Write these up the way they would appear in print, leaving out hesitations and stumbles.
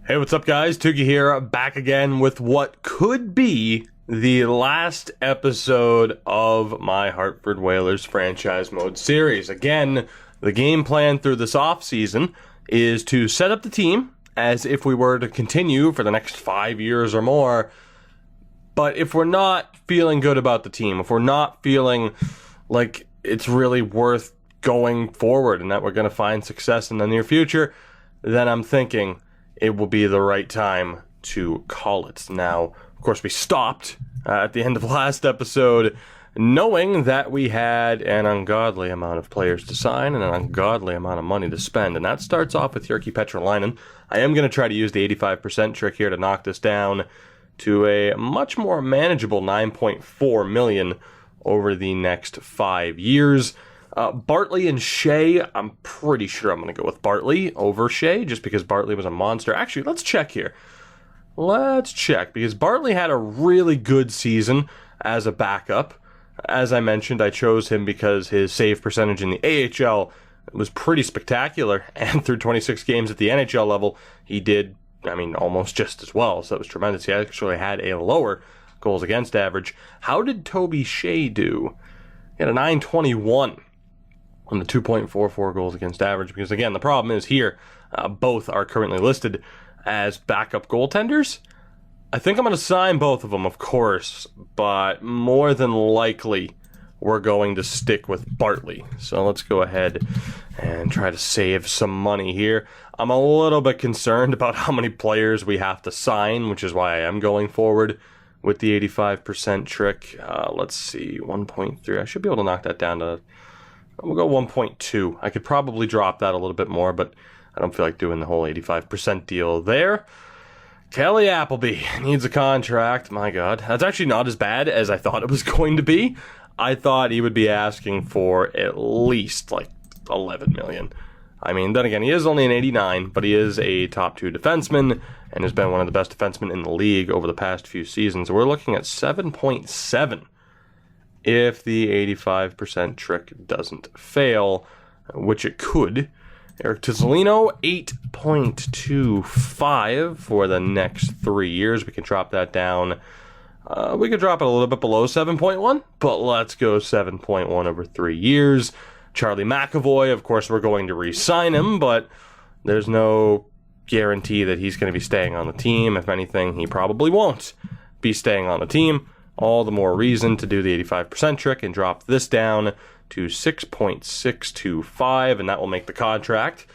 Hey, what's up, guys? Tuki here, back again with what could be the last episode of my Hartford Whalers franchise mode series. Again, the game plan through this offseason is to set up the team as if we were to continue for the next 5 years or more. But if we're not feeling good about the team, if we're not feeling like it's really worth going forward and that we're going to find success in the near future, then I'm thinking it will be the right time to call it. Now, of course, we stopped at the end of last episode knowing that we had an ungodly amount of players to sign and an ungodly amount of money to spend. And that starts off with Jyrki Petrolainen. I am going to try to use the 85% trick here to knock this down to a much more manageable $9.4 million over the next 5 years. Bartley and Shea, I'm pretty sure I'm going to go with Bartley over Shea, just because Bartley was a monster. Actually, let's check here. Let's check, because Bartley had a really good season as a backup. As I mentioned, I chose him because his save percentage in the AHL was pretty spectacular, and through 26 games at the NHL level, he did, almost just as well, so it was tremendous. He actually had a lower goals against average. How did Toby Shea do? He had a .921. on the 2.44 goals against average, because again, the problem is here, both are currently listed as backup goaltenders. I think I'm going to sign both of them, of course, but more than likely we're going to stick with Bartley. So let's go ahead and try to save some money here. I'm a little bit concerned about how many players we have to sign, which is why I am going forward with the 85% trick. Let's see, 1.3. I should be able to knock that down to... We'll go 1.2. I could probably drop that a little bit more, but I don't feel like doing the whole 85% deal there. Kelly Appleby needs a contract. My God. That's actually not as bad as I thought it was going to be. I thought he would be asking for at least like $11 million. Then again, he is only an 89, but he is a top 2 defenseman and has been one of the best defensemen in the league over the past few seasons. We're looking at 7.7. if the 85% trick doesn't fail, which it could. Eric Tizolino, 8.25 for the next 3 years. We can drop that down. We could drop it a little bit below 7.1, but let's go 7.1 over 3 years. Charlie McAvoy, of course, we're going to re-sign him, but there's no guarantee that he's going to be staying on the team. If anything, he probably won't be staying on the team. All the more reason to do the 85% trick and drop this down to 6.625, and that will make the contract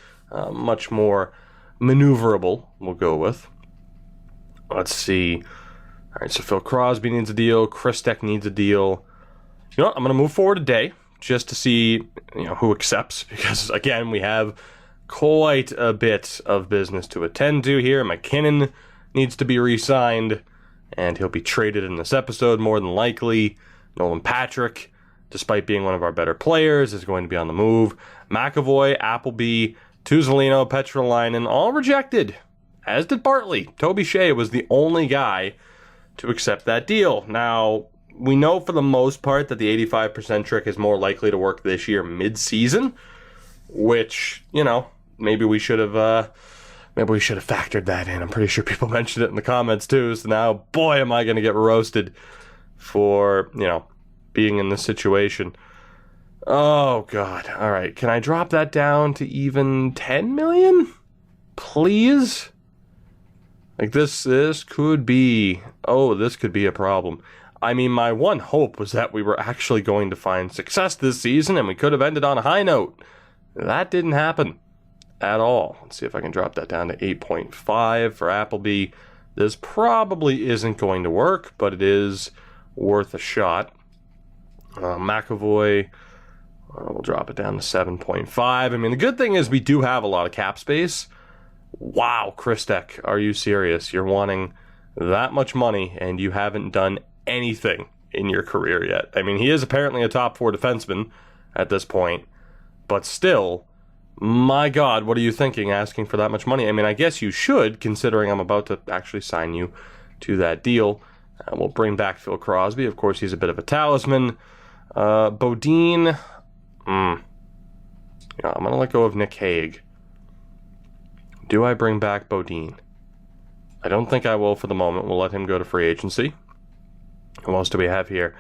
much more maneuverable, we'll go with. Let's see. All right, so Phil Crosby needs a deal. Christek needs a deal. You know what? I'm going to move forward a day just to see who accepts, because, again, we have quite a bit of business to attend to here. McKinnon needs to be re-signed, and he'll be traded in this episode, more than likely. Nolan Patrick, despite being one of our better players, is going to be on the move. McAvoy, Appleby, Tuzolino, Petrolainen, all rejected, as did Bartley. Toby Shea was the only guy to accept that deal. Now, we know for the most part that the 85% trick is more likely to work this year mid-season, which, maybe we should have... Maybe we should have factored that in. I'm pretty sure people mentioned it in the comments too. So now, boy, am I going to get roasted for, being in this situation. Oh, God. All right. Can I drop that down to even 10 million? Please? Like this could be, this could be a problem. My one hope was that we were actually going to find success this season and we could have ended on a high note. That didn't happen at all. Let's see if I can drop that down to 8.5 for Appleby. This probably isn't going to work, but it is worth a shot. McAvoy, we'll drop it down to 7.5. The good thing is we do have a lot of cap space. Wow, Christek, are you serious? You're wanting that much money and you haven't done anything in your career yet. He is apparently a top 4 defenseman at this point, but still, my God, what are you thinking asking for that much money? I guess you should, considering I'm about to actually sign you to that deal. We'll bring back Phil Crosby. Of course, he's a bit of a talisman. Bodine. I'm going to let go of Nick Hague. Do I bring back Bodine? I don't think I will for the moment. We'll let him go to free agency. Who else do we have here?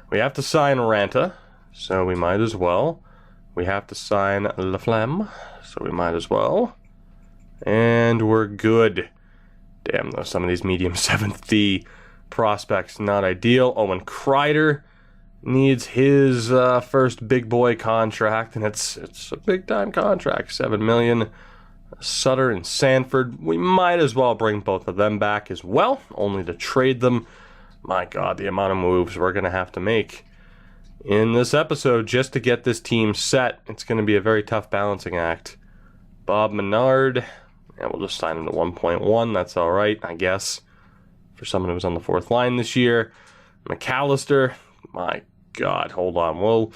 We have to sign Ranta, so we might as well. We have to sign Laflamme, so we might as well. And we're good. Damn, though, some of these medium 7th D prospects, not ideal. Owen Kreider needs his first big boy contract, and it's a big-time contract, $7 million. Sutter and Sanford, we might as well bring both of them back as well, only to trade them. My God, the amount of moves we're going to have to make in this episode just to get this team set. It's going to be a very tough balancing act. Bob Menard, yeah, we'll just sign him to 1.1. That's all right, I guess, for someone who was on the 4th line this year. McAllister, my God, hold on. We'll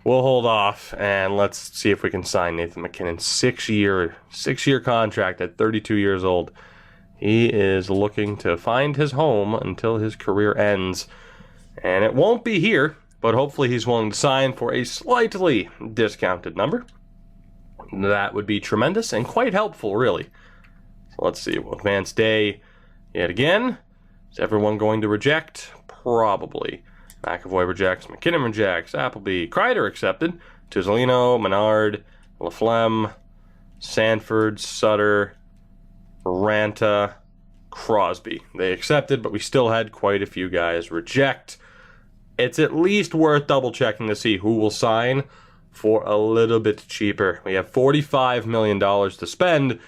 hold off, and let's see if we can sign Nathan MacKinnon. 6-year contract at 32 years old. He is looking to find his home until his career ends. And it won't be here, but hopefully he's willing to sign for a slightly discounted number. That would be tremendous and quite helpful, really. So let's see. We'll advance day yet again. Is everyone going to reject? Probably. McAvoy rejects, McKinnon rejects, Appleby, Kreider accepted, Tuzolino, Menard, Laflamme, Sanford, Sutter, Ranta, Crosby. They accepted, but we still had quite a few guys reject. It's at least worth double-checking to see who will sign for a little bit cheaper. We have $45 million to spend. The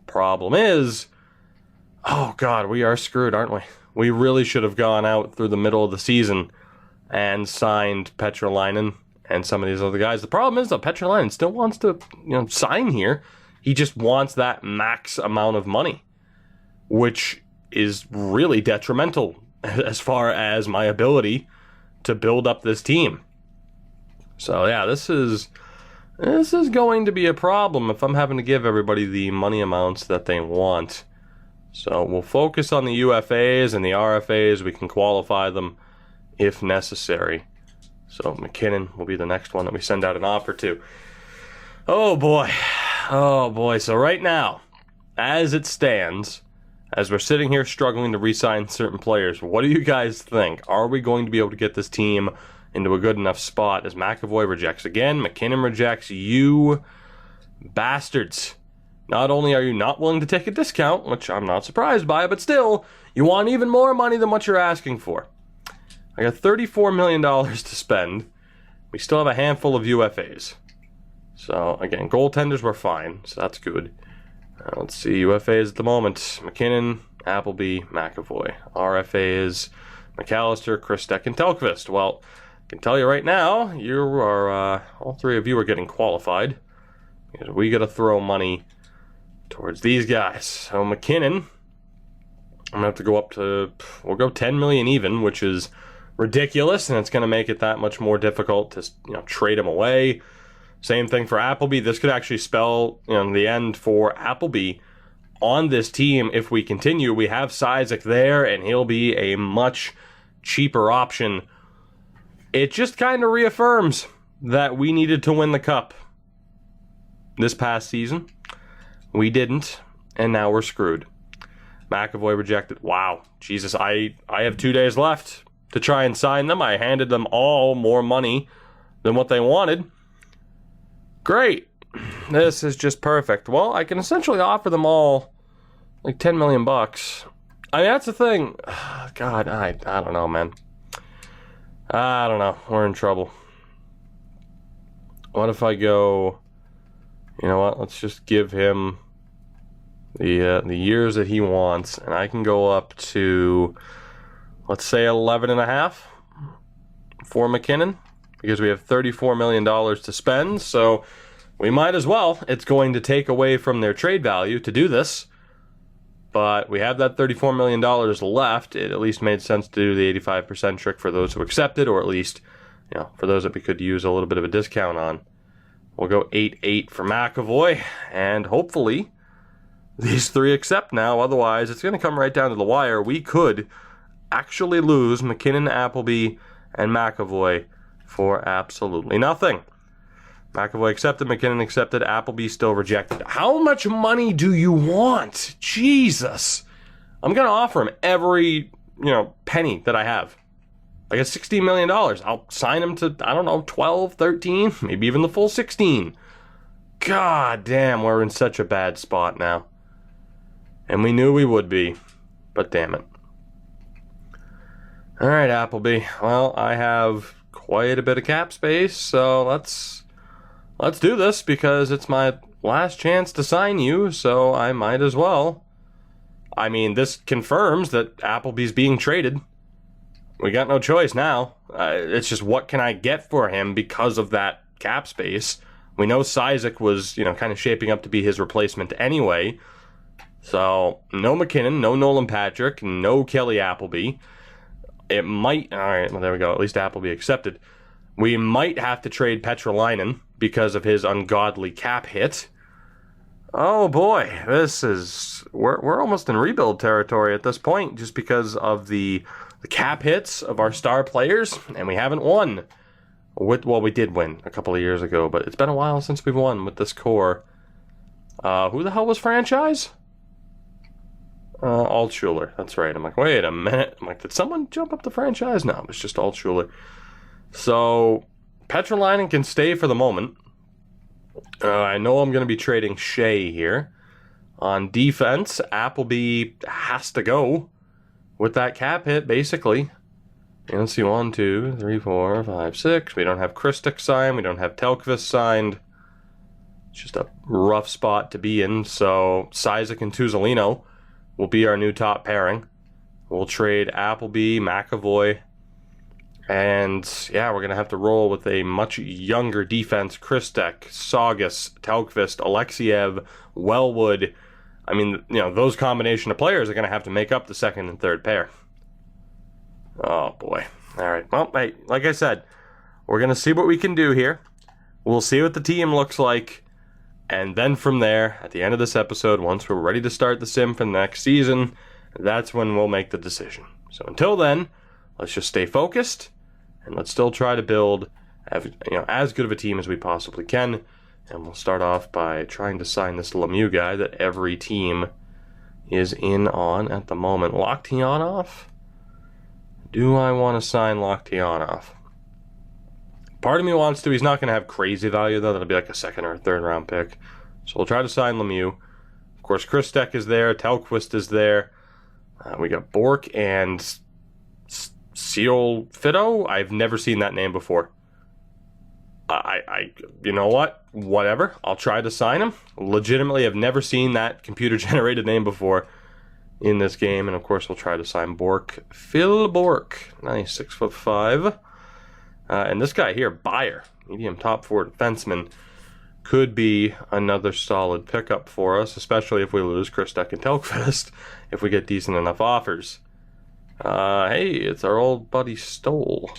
problem is, oh God, we are screwed, aren't we? We really should have gone out through the middle of the season and signed Petrolainen and some of these other guys. The problem is that Petrolainen still wants to, sign here. He just wants that max amount of money, which is really detrimental as far as my ability to build up this team. So yeah, this is going to be a problem if I'm having to give everybody the money amounts that they want. So we'll focus on the UFAs and the RFAs. We can qualify them if necessary. So McKinnon will be the next one that we send out an offer to. Oh boy. So right now, as it stands, as we're sitting here struggling to re-sign certain players, what do you guys think? Are we going to be able to get this team into a good enough spot? As McAvoy rejects again, McKinnon rejects. You bastards. Not only are you not willing to take a discount, which I'm not surprised by, but still, you want even more money than what you're asking for. I got $34 million to spend. We still have a handful of UFAs. So, again, goaltenders were fine, so that's good. Let's see, UFAs at the moment. McKinnon, Appleby, McAvoy. RFAs, McAllister, Christek, and Telkvist. Well, I can tell you right now, you are, all three of you are getting qualified. Because we got to throw money towards these guys. So, McKinnon, I'm going to have to go up to, we'll go 10 million even, which is ridiculous, and it's going to make it that much more difficult to trade him away. Same thing for Appleby. This could actually spell the end for Appleby on this team if we continue. We have Sizek there, and he'll be a much cheaper option. It just kind of reaffirms that we needed to win the cup this past season. We didn't, and now we're screwed. McAvoy rejected. Wow. Jesus, I have 2 days left to try and sign them. I handed them all more money than what they wanted. Great. This is just perfect. Well, I can essentially offer them all like $10 million. I mean, that's the thing. God, I don't know, man. I don't know. We're in trouble. What if I go, you know what? Let's just give him the years that he wants, and I can go up to, let's say, 11.5 for McKinnon, because we have $34 million to spend, so we might as well. It's going to take away from their trade value to do this, but we have that $34 million left. It at least made sense to do the 85% trick for those who accepted, or at least, for those that we could use a little bit of a discount on. We'll go 8-8 for McAvoy, and hopefully these three accept now. Otherwise, it's going to come right down to the wire. We could actually lose McKinnon, Appleby, and McAvoy for absolutely nothing. McAvoy accepted, McKinnon accepted, Appleby still rejected. How much money do you want? Jesus. I'm going to offer him every, penny that I have. I got $16 million. I'll sign him to, 12, 13, maybe even the full 16. God damn, we're in such a bad spot now. And we knew we would be, but damn it. All right, Appleby. Well, I have quite a bit of cap space, so let's do this because it's my last chance to sign you, so I might as well. I mean, this confirms that Appleby's being traded. We got no choice now. It's just what can I get for him because of that cap space. We know Isaac was, kind of shaping up to be his replacement anyway. So, no McKinnon, no Nolan Patrick, no Kelly Appleby. It might... Alright, well, there we go. At least Appleby accepted. We might have to trade Petrolainen because of his ungodly cap hit. Oh boy, this is... We're almost in rebuild territory at this point just because of the cap hits of our star players, and we haven't won. Well, we did win a couple of years ago, but it's been a while since we've won with this core. Who the hell was franchise? Altschuler, that's right. I'm like, wait a minute. I'm like, did someone jump up the franchise? No, it was just Altschuler. So, Petrolainen can stay for the moment. I know I'm going to be trading Shea here. On defense, Appleby has to go with that cap hit, basically. And let's see, 1, 2, 3, 4, 5, 6. We don't have Kristic signed. We don't have Telkvist signed. It's just a rough spot to be in. So, Isaac and Tuzolino will be our new top pairing. We'll trade Appleby, McAvoy, and yeah, we're going to have to roll with a much younger defense. Kristek, Saugus, Telkvist, Alexiev, Wellwood. I mean, those combination of players are going to have to make up the second and third pair. Oh, boy. All right. Well, hey, like I said, we're going to see what we can do here. We'll see what the team looks like. And then from there, at the end of this episode, once we're ready to start the sim for the next season, that's when we'll make the decision. So until then, let's just stay focused, and let's still try to build as good of a team as we possibly can. And we'll start off by trying to sign this Lemieux guy that every team is in on at the moment. Loktionov? Do I want to sign Loktionov? Part of me wants to. He's not going to have crazy value, though. That'll be like a second or a third round pick. So we'll try to sign Lemieux. Of course, Kristek is there. Telquist is there. We got Bork and Seal Fido. I've never seen that name before. You know what? Whatever. I'll try to sign him. Legitimately, I've never seen that computer-generated name before in this game. And, of course, we'll try to sign Bork. Phil Bork. Nice, 6'5". And this guy here, Bayer, medium top four defenseman, could be another solid pickup for us, especially if we lose Kristek and Telkvist, if we get decent enough offers. Hey, it's our old buddy Stoll.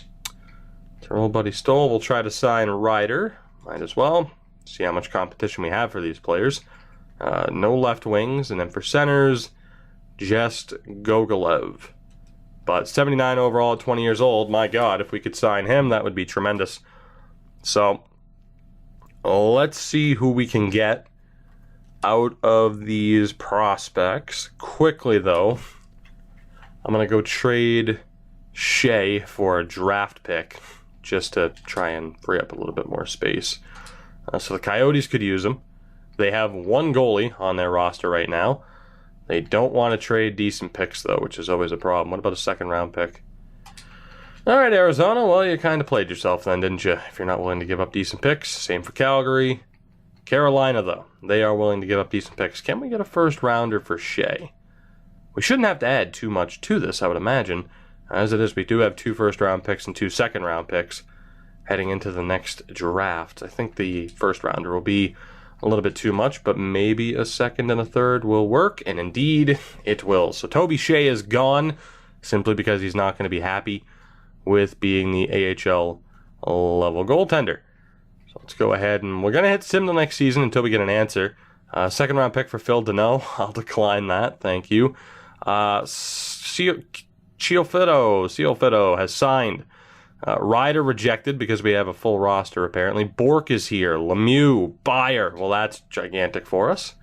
We'll try to sign Ryder. Might as well. See how much competition we have for these players. No left wings. And then for centers, just Gogolev. But 79 overall at 20 years old. My God, if we could sign him, that would be tremendous. So, let's see who we can get out of these prospects. Quickly, though, I'm going to go trade Shea for a draft pick, just to try and free up a little bit more space. So the Coyotes could use him. They have one goalie on their roster right now. They don't want to trade decent picks, though, which is always a problem. What about a second-round pick? All right, Arizona, well, you kind of played yourself then, didn't you? If you're not willing to give up decent picks. Same for Calgary. Carolina, though, they are willing to give up decent picks. Can we get a first-rounder for Shea? We shouldn't have to add too much to this, I would imagine. As it is, we do have 2 first-round picks and 2 second-round picks heading into the next draft. I think the first-rounder will be a little bit too much, but maybe a second and a third will work, and indeed, it will. So Toby Shea is gone, simply because he's not going to be happy with being the AHL level goaltender. So let's go ahead, and we're going to hit sim the next season until we get an answer. Second-round pick for Phil Deneau. I'll decline that, thank you. Ciofito has signed. Ryder rejected because we have a full roster, apparently. Bork is here. Lemieux, Bayer. Well, that's gigantic for us.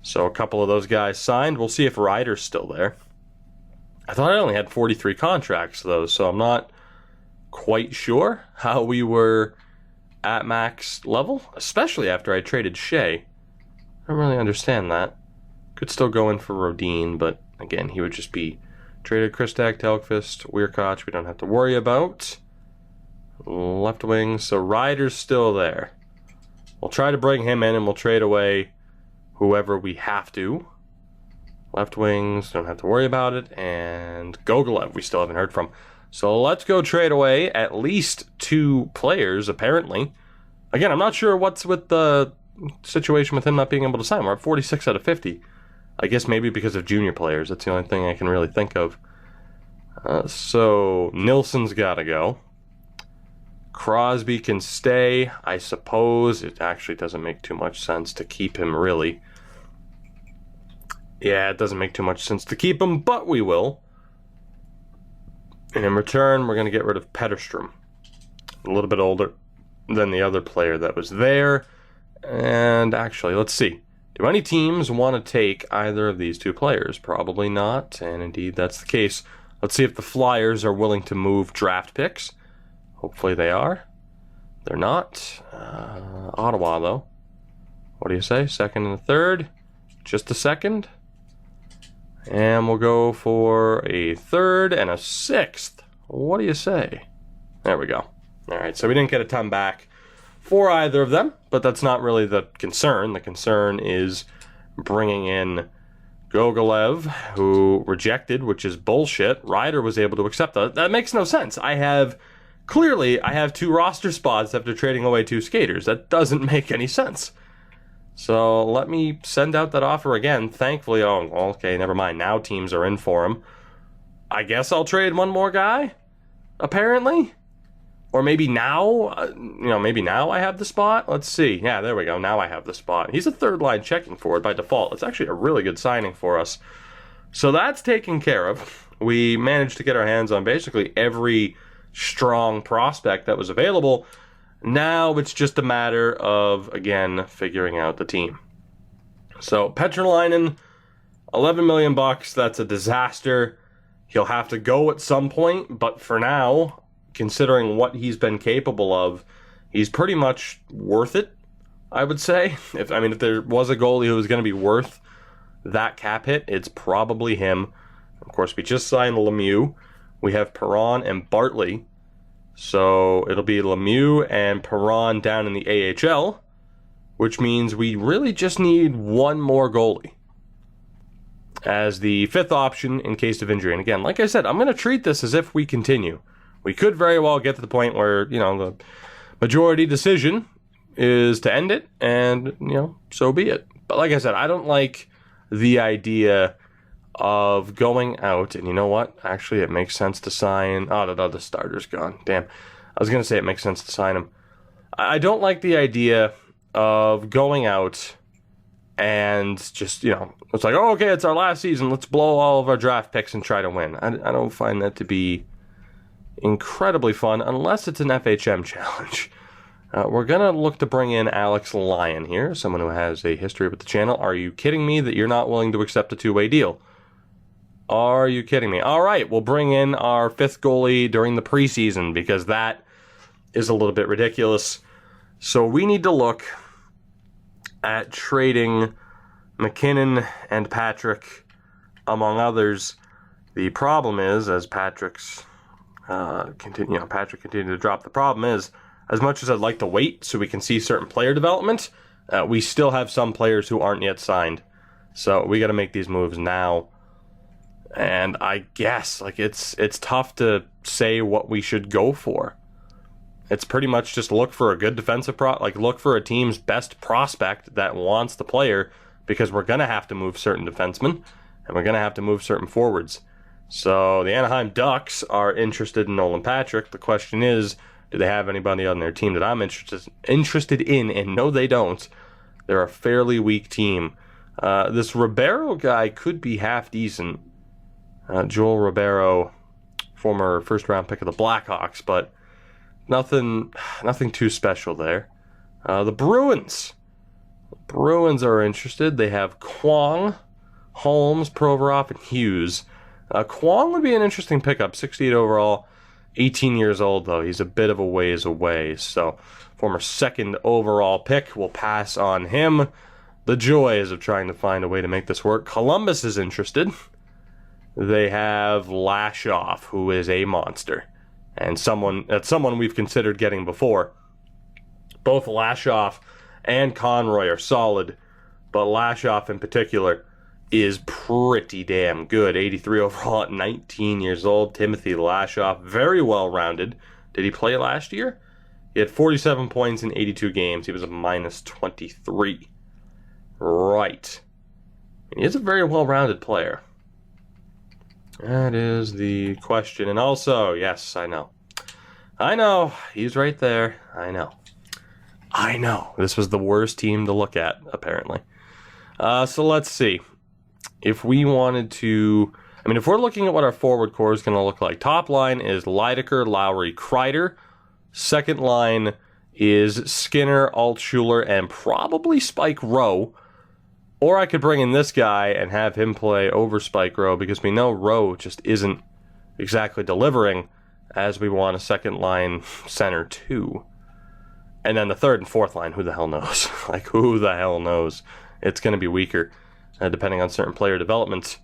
So a couple of those guys signed. We'll see if Ryder's still there. I thought I only had 43 contracts, though, so I'm not quite sure how we were at max level, especially after I traded Shea. I don't really understand that. Could still go in for Rodin, but again, he would just be traded. Kristak, Telkvist, Weirkoch, we don't have to worry about. Left wing, so Ryder's still there. We'll try to bring him in, and we'll trade away whoever we have to. Left wings, don't have to worry about it. And Gogolev, we still haven't heard from. So let's go trade away at least 2 players, apparently. Again, I'm not sure what's with the situation with him not being able to sign. We're at 46 out of 50. I guess maybe because of junior players. That's the only thing I can really think of. So Nilsson's got to go. Crosby can stay. I suppose it actually doesn't make too much sense to keep him, really. Yeah, it doesn't make too much sense to keep him, but we will. And in return, we're going to get rid of Petterstrom. A little bit older than the other player that was there. And actually, let's see. Do any teams want to take either of these 2 players? Probably not, and indeed that's the case. Let's see if the Flyers are willing to move draft picks. Hopefully they are. They're not. Ottawa, though. What do you say? Second and a third? Just a second? And we'll go for a third and a 6th. What do you say? There we go. All right, so we didn't get a ton back for either of them, but that's not really the concern. The concern is bringing in Gogolev, who rejected, which is bullshit. Ryder was able to accept that. That makes no sense. I have 2 roster spots after trading away 2 skaters. That doesn't make any sense. So let me send out that offer again. Thankfully, oh, okay, never mind. Now teams are in for him. I guess I'll trade one more guy, apparently. Or maybe now, maybe now I have the spot. Let's see. Yeah, there we go. Now I have the spot. He's a third-line checking forward by default. It's actually a really good signing for us. So that's taken care of. We managed to get our hands on basically every strong prospect that was available. Now it's just a matter of, again, figuring out the team. So Petrolainen, $11 million. That's a disaster. He'll have to go at some point, but for now, considering what he's been capable of, he's pretty much worth it, I would say. If there was a goalie who was going to be worth that cap hit, it's probably him. Of course, we just signed Lemieux. We have Perron and Bartley. So it'll be Lemieux and Perron down in the AHL, which means we really just need one more goalie as the 5th option in case of injury. And again, like I said, I'm going to treat this as if we continue. We could very well get to the point where, the majority decision is to end it, and, so be it. But like I said, I don't like the idea of going out, and you know what? Actually, it makes sense to sign... Oh, the starter's gone. Damn. I was going to say it makes sense to sign him. I don't like the idea of going out and just, it's like, oh, okay, it's our last season. Let's blow all of our draft picks and try to win. I don't find that to be incredibly fun unless it's an FHM challenge. We're going to look to bring in Alex Lyon here, someone who has a history with the channel. Are you kidding me that you're not willing to accept a 2-way deal? Are you kidding me? All right, we'll bring in our 5th goalie during the preseason because that is a little bit ridiculous. So we need to look at trading McKinnon and Patrick, among others. The problem is, as Patrick's Patrick continued to drop, the problem is, as much as I'd like to wait so we can see certain player development, we still have some players who aren't yet signed. So we got to make these moves now. And I guess it's tough to say what we should go for. It's pretty much just look for a good defensive look for a team's best prospect that wants the player, because we're going to have to move certain defensemen and we're going to have to move certain forwards. So the Anaheim Ducks are interested in Nolan Patrick. The question is, do they have anybody on their team that I'm interested in? And no, they don't. They're a fairly weak team. This Ribeiro guy could be half decent. Joel Ribeiro, former first-round pick of the Blackhawks, but nothing too special there. The Bruins. Bruins are interested. They have Kwong, Holmes, Provorov, and Hughes. Kwong would be an interesting pickup. 68 overall, 18 years old, though. He's a bit of a ways away. So, former second overall pick. We'll pass on him. The joys of trying to find a way to make this work. Columbus is interested. They have Lashoff, who is a monster. And someone we've considered getting before. Both Lashoff and Conroy are solid, but Lashoff in particular is pretty damn good. 83 overall at 19 years old. Timothy Lashoff, very well-rounded. Did he play last year? He had 47 points in 82 games. He was a minus 23. Right. He is a very well-rounded player. That is the question. And also, yes, I know. He's right there. I know. This was the worst team to look at, apparently. So let's see. If we wanted to... if we're looking at what our forward core is going to look like. Top line is Leidecker, Lowry, Kreider. Second line is Skinner, Altschuler, and probably Spike Rowe. Or I could bring in this guy and have him play over Spike Rowe, because we know Rowe just isn't exactly delivering, as we want a second line center too. And then the third and fourth line, who the hell knows? Who the hell knows? It's going to be weaker, depending on certain player developments.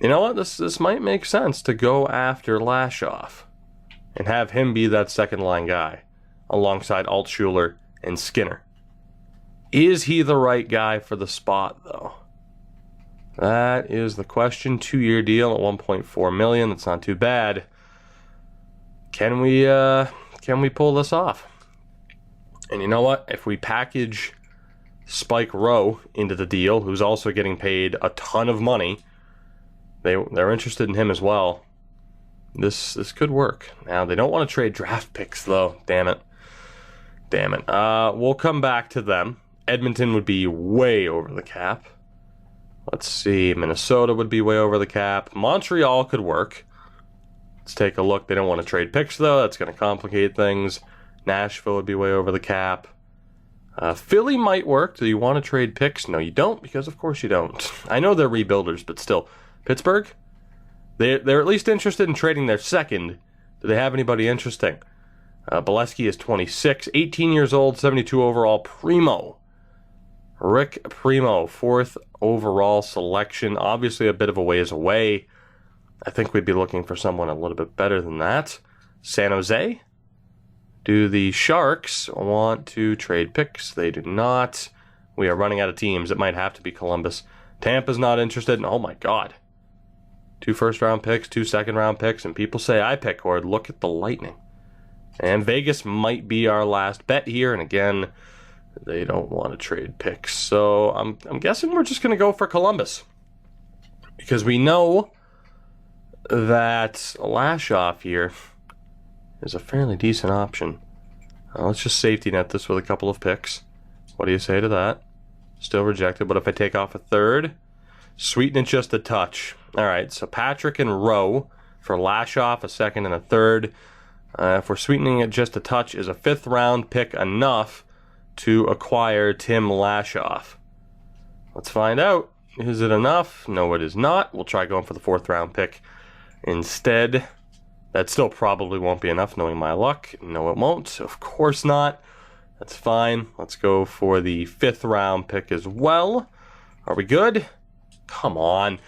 You know what? This might make sense to go after Lashoff and have him be that second line guy, alongside Altschuler and Skinner. Is he the right guy for the spot, though? That is the question. 2-year deal at $1.4 million. That's not too bad. Can we pull this off? And you know what? If we package Spike Rowe into the deal, who's also getting paid a ton of money, they're interested in him as well. This could work. Now, they don't want to trade draft picks, though. Damn it. We'll come back to them. Edmonton would be way over the cap. Let's see. Minnesota would be way over the cap. Montreal could work. Let's take a look. They don't want to trade picks, though. That's going to complicate things. Nashville would be way over the cap. Philly might work. Do you want to trade picks? No, you don't, because of course you don't. I know they're rebuilders, but still. Pittsburgh? They're at least interested in trading their second. Do they have anybody interesting? Bolesky is 26, 18 years old, 72 overall. Primo. Rick Primo, 4th overall selection. Obviously a bit of a ways away. I think we'd be looking for someone a little bit better than that. San Jose? Do the Sharks want to trade picks? They do not. We are running out of teams. It might have to be Columbus. Tampa's not interested. And oh my God. 2 first-round picks, 2 second-round picks, and people say I pick, or look at the Lightning. And Vegas might be our last bet here, and again, they don't want to trade picks. So I'm guessing we're just going to go for Columbus. Because we know that Lashoff here is a fairly decent option. Let's just safety net this with a couple of picks. What do you say to that? Still rejected. What if I take off a third? Sweeten it just a touch. All right, so Patrick and Rowe for Lashoff, a second and a third. If we're sweetening it just a touch, is a 5th round pick enough to acquire Tim Lashoff? Let's find out. Is it enough? No, it is not. We'll try going for the 4th round pick instead. That still probably won't be enough, knowing my luck. No, it won't. Of course not. That's fine. Let's go for the 5th round pick as well. Are we good? Come on.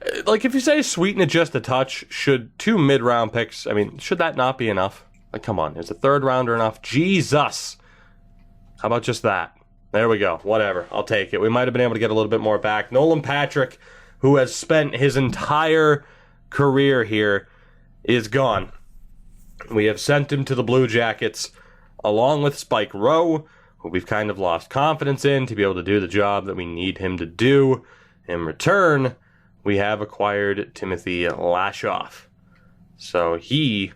If you say sweeten it just a touch, should 2 mid-round picks, should that not be enough? Come on. Is a 3rd rounder enough? Jesus. How about just that? There we go. Whatever. I'll take it. We might have been able to get a little bit more back. Nolan Patrick, who has spent his entire career here, is gone. We have sent him to the Blue Jackets, along with Spike Rowe, who we've kind of lost confidence in to be able to do the job that we need him to do. In return, we have acquired Timothy Lashoff. So he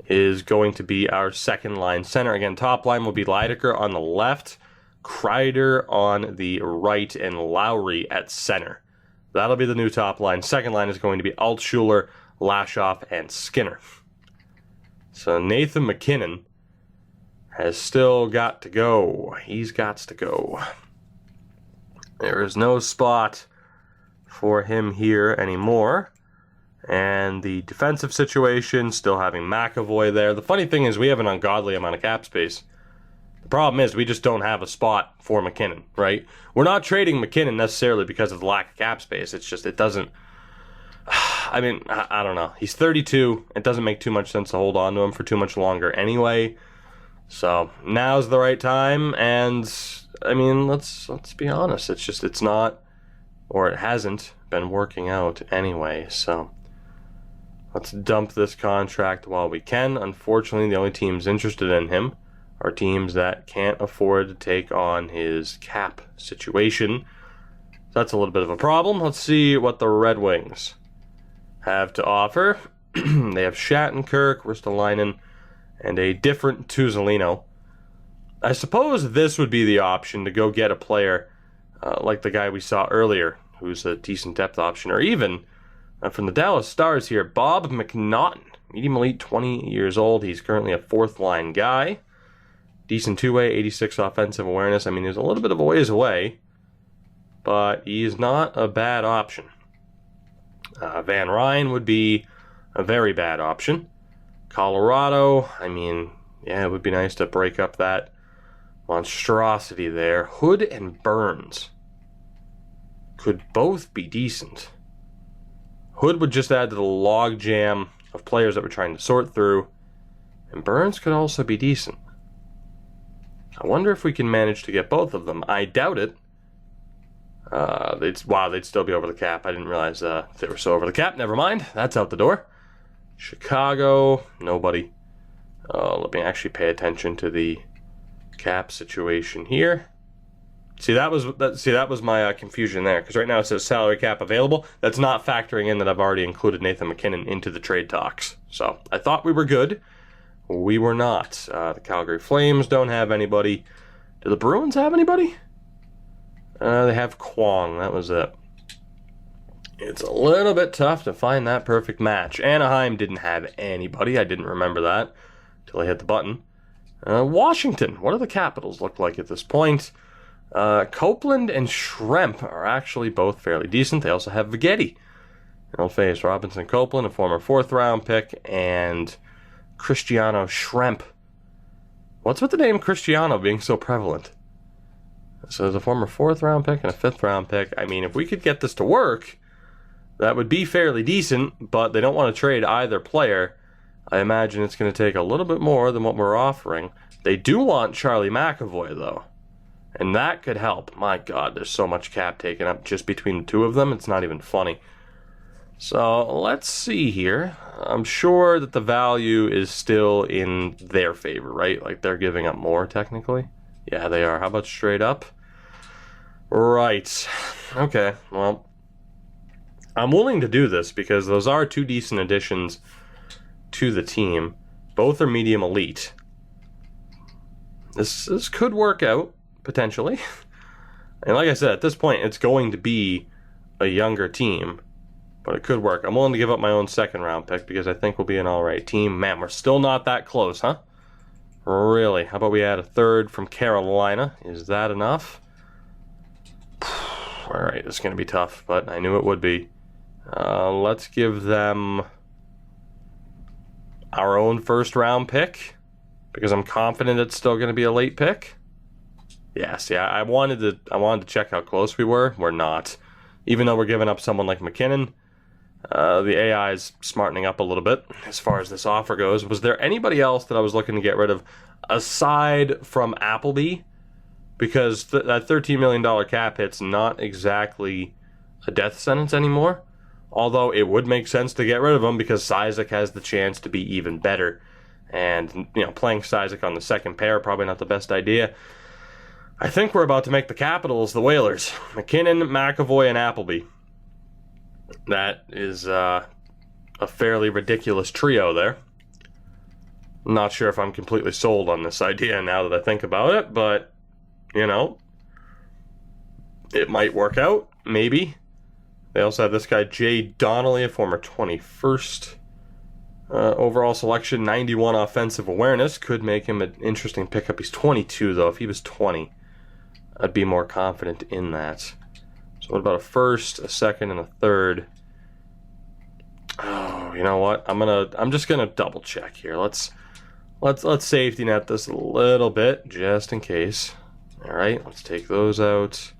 is going to be our second line center. Again, top line will be Leidecker on the left, Kreider on the right, and Lowry at center. That'll be the new top line. Second line is going to be Altschuler, Lashoff, and Skinner. So Nathan MacKinnon has still got to go. He's got to go. There is no spot for him here anymore. And the defensive situation, still having McAvoy there. The funny thing is we have an ungodly amount of cap space. The problem is we just don't have a spot for McKinnon, right? We're not trading McKinnon necessarily because of the lack of cap space. It's just, it doesn't... I mean, I don't know. He's 32. It doesn't make too much sense to hold on to him for too much longer anyway. So now's the right time, and I mean, let's be honest. It's just, it's not, or it hasn't been working out anyway. So let's dump this contract while we can. Unfortunately, the only teams interested in him are teams that can't afford to take on his cap situation. So that's a little bit of a problem. Let's see what the Red Wings have to offer. They have Shattenkirk, Ristolainen, and a different Tuzolino. I suppose this would be the option to go get a player like the guy we saw earlier, who's a decent depth option, or even from the Dallas Stars here, Bob McNaughton, medium elite, 20 years old. He's currently a fourth-line guy. Decent two-way, 86 offensive awareness. I mean, he's a little bit of a ways away, but he's not a bad option. Van Ryn would be a very bad option. Colorado, I mean, yeah, it would be nice to break up that monstrosity there. Hood and Burns could both be decent. Hood would just add to the log jam of players that we're trying to sort through, and Burns could also be decent. I wonder if we can manage to get both of them. I doubt it. They'd still be over the cap. I didn't realize they were so over the cap. Never mind. That's out the door. Chicago, nobody. Let me actually pay attention to the cap situation here. See, that was my confusion there, because right now it says salary cap available. That's not factoring in that I've already included Nathan McKinnon into the trade talks. So I thought we were good. We were not. The Calgary Flames don't have anybody. Do the Bruins have anybody? They have Kwong. That was it. It's a little bit tough to find that perfect match. Anaheim didn't have anybody. I didn't remember that until I hit the button. Washington. What do the Capitals look like at this point? Copeland and Schremp are actually both fairly decent. They also have Viggetti. They'll face Robinson Copeland, a former fourth-round pick, and Cristiano Schremp. What's with the name Cristiano being so prevalent? So there's a former fourth-round pick and a fifth-round pick. I mean, if we could get this to work, that would be fairly decent, but they don't want to trade either player. I imagine it's going to take a little bit more than what we're offering. They do want Charlie McAvoy, though, and that could help. My God, there's so much cap taken up just between the two of them. It's not even funny. So let's see here. I'm sure that the value is still in their favor, right? Like they're giving up more, technically. Yeah, they are. How about straight up? Right. Okay, well, I'm willing to do this because those are two decent additions to the team. Both are medium elite. This could work out, potentially. And like I said, at this point, it's going to be a younger team, but it could work. I'm willing to give up my own second-round pick because I think we'll be an all-right team. Man, we're still not that close, huh? Really? How about we add a third from Carolina? Is that enough? All right, this is going to be tough, but I knew it would be. Let's give them our own first-round pick because I'm confident it's still going to be a late pick. Yes, yeah, I wanted to check how close we were. We're not. Even though we're giving up someone like McKinnon, the AI is smartening up a little bit as far as this offer goes. Was there anybody else that I was looking to get rid of aside from Appleby? Because that $13 million cap hit's not exactly a death sentence anymore. Although it would make sense to get rid of him because Isaac has the chance to be even better. And, you know, playing Isaac on the second pair, probably not the best idea. I think we're about to make the Capitals the Whalers. McKinnon, McAvoy, and Appleby. That is a fairly ridiculous trio there. I'm not sure if I'm completely sold on this idea now that I think about it, but, you know, it might work out, maybe. They also have this guy, Jay Donnelly, a former 21st Overall selection, 91 offensive awareness. Could make him an interesting pickup. He's 22, though. If he was 20, I'd be more confident in that. So what about a first, a second, and a third? Oh, you know what? I'm just gonna double check here. Let's safety net this a little bit, just in case. All right, let's take those out.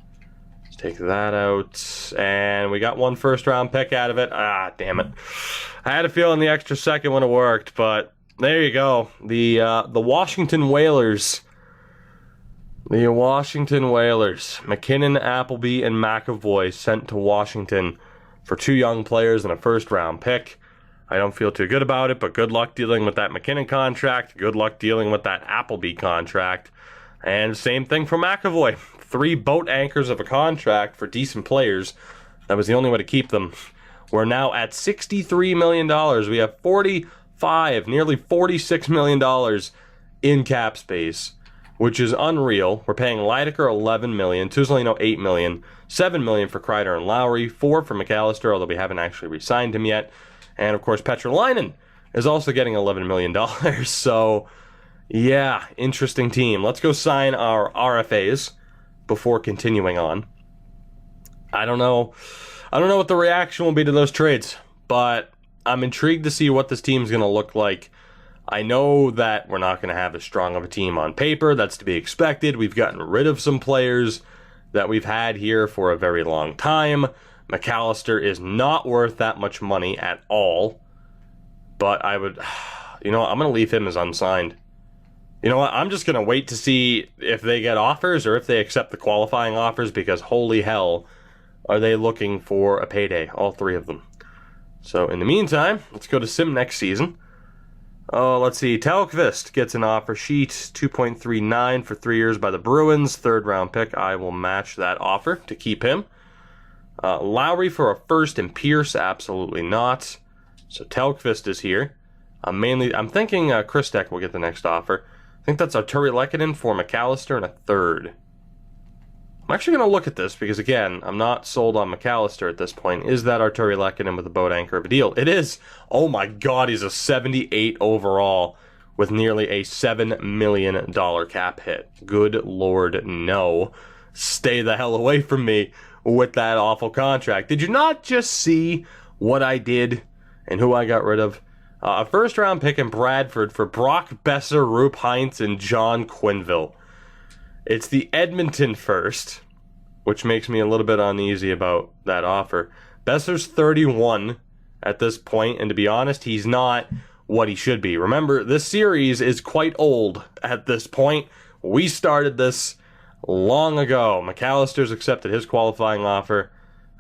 Let's take that out, and we got one first-round pick out of it. Ah, damn it! I had a feeling the extra second would have worked, but there you go. The Washington Whalers. The Washington Whalers. McKinnon, Appleby, and McAvoy sent to Washington for 2 young players and a first-round pick. I don't feel too good about it, but good luck dealing with that McKinnon contract. Good luck dealing with that Appleby contract. And same thing for McAvoy. 3 boat anchors of a contract for decent players. That was the only way to keep them. We're now at $63 million. We have nearly $46 million in cap space, which is unreal. We're paying Lydecker $11 million, Tuzolino $8 million, $7 million for Kreider and Lowry, $4 for McAllister, although we haven't actually re-signed him yet. And, of course, Petrolainen is also getting $11 million. So, yeah, interesting team. Let's go sign our RFAs before continuing on. I don't know what the reaction will be to those trades, but I'm intrigued to see what this team's going to look like. I know that we're not going to have as strong of a team on paper. That's to be expected. We've gotten rid of some players that we've had here for a very long time. McAllister is not worth that much money at all, but I'm going to leave him as unsigned. You know what? I'm just going to wait to see if they get offers or if they accept the qualifying offers, because holy hell, are they looking for a payday, all 3 of them. So in the meantime, let's go to Sim next season. Oh, let's see. Tellqvist gets an offer sheet, 2.39 for 3 years by the Bruins, 3rd round pick. I will match that offer to keep him. Lowry for a first and Pierce, absolutely not. So Tellqvist is here. I'm thinking Christek will get the next offer. I think that's Arturi Lehkonen for McAllister and a 3rd. I'm actually going to look at this because, again, I'm not sold on McAllister at this point. Is that Arturi Lehkonen with a boat anchor of a deal? It is. Oh my God, he's a 78 overall with nearly a $7 million cap hit. Good Lord, no. Stay the hell away from me with that awful contract. Did you not just see what I did and who I got rid of? A first-round pick in Bradford for Brock Besser, Rupe Heinz, and John Quinville. It's the Edmonton first, which makes me a little bit uneasy about that offer. Besser's 31 at this point, and to be honest, he's not what he should be. Remember, this series is quite old at this point. We started this long ago. McAllister's accepted his qualifying offer.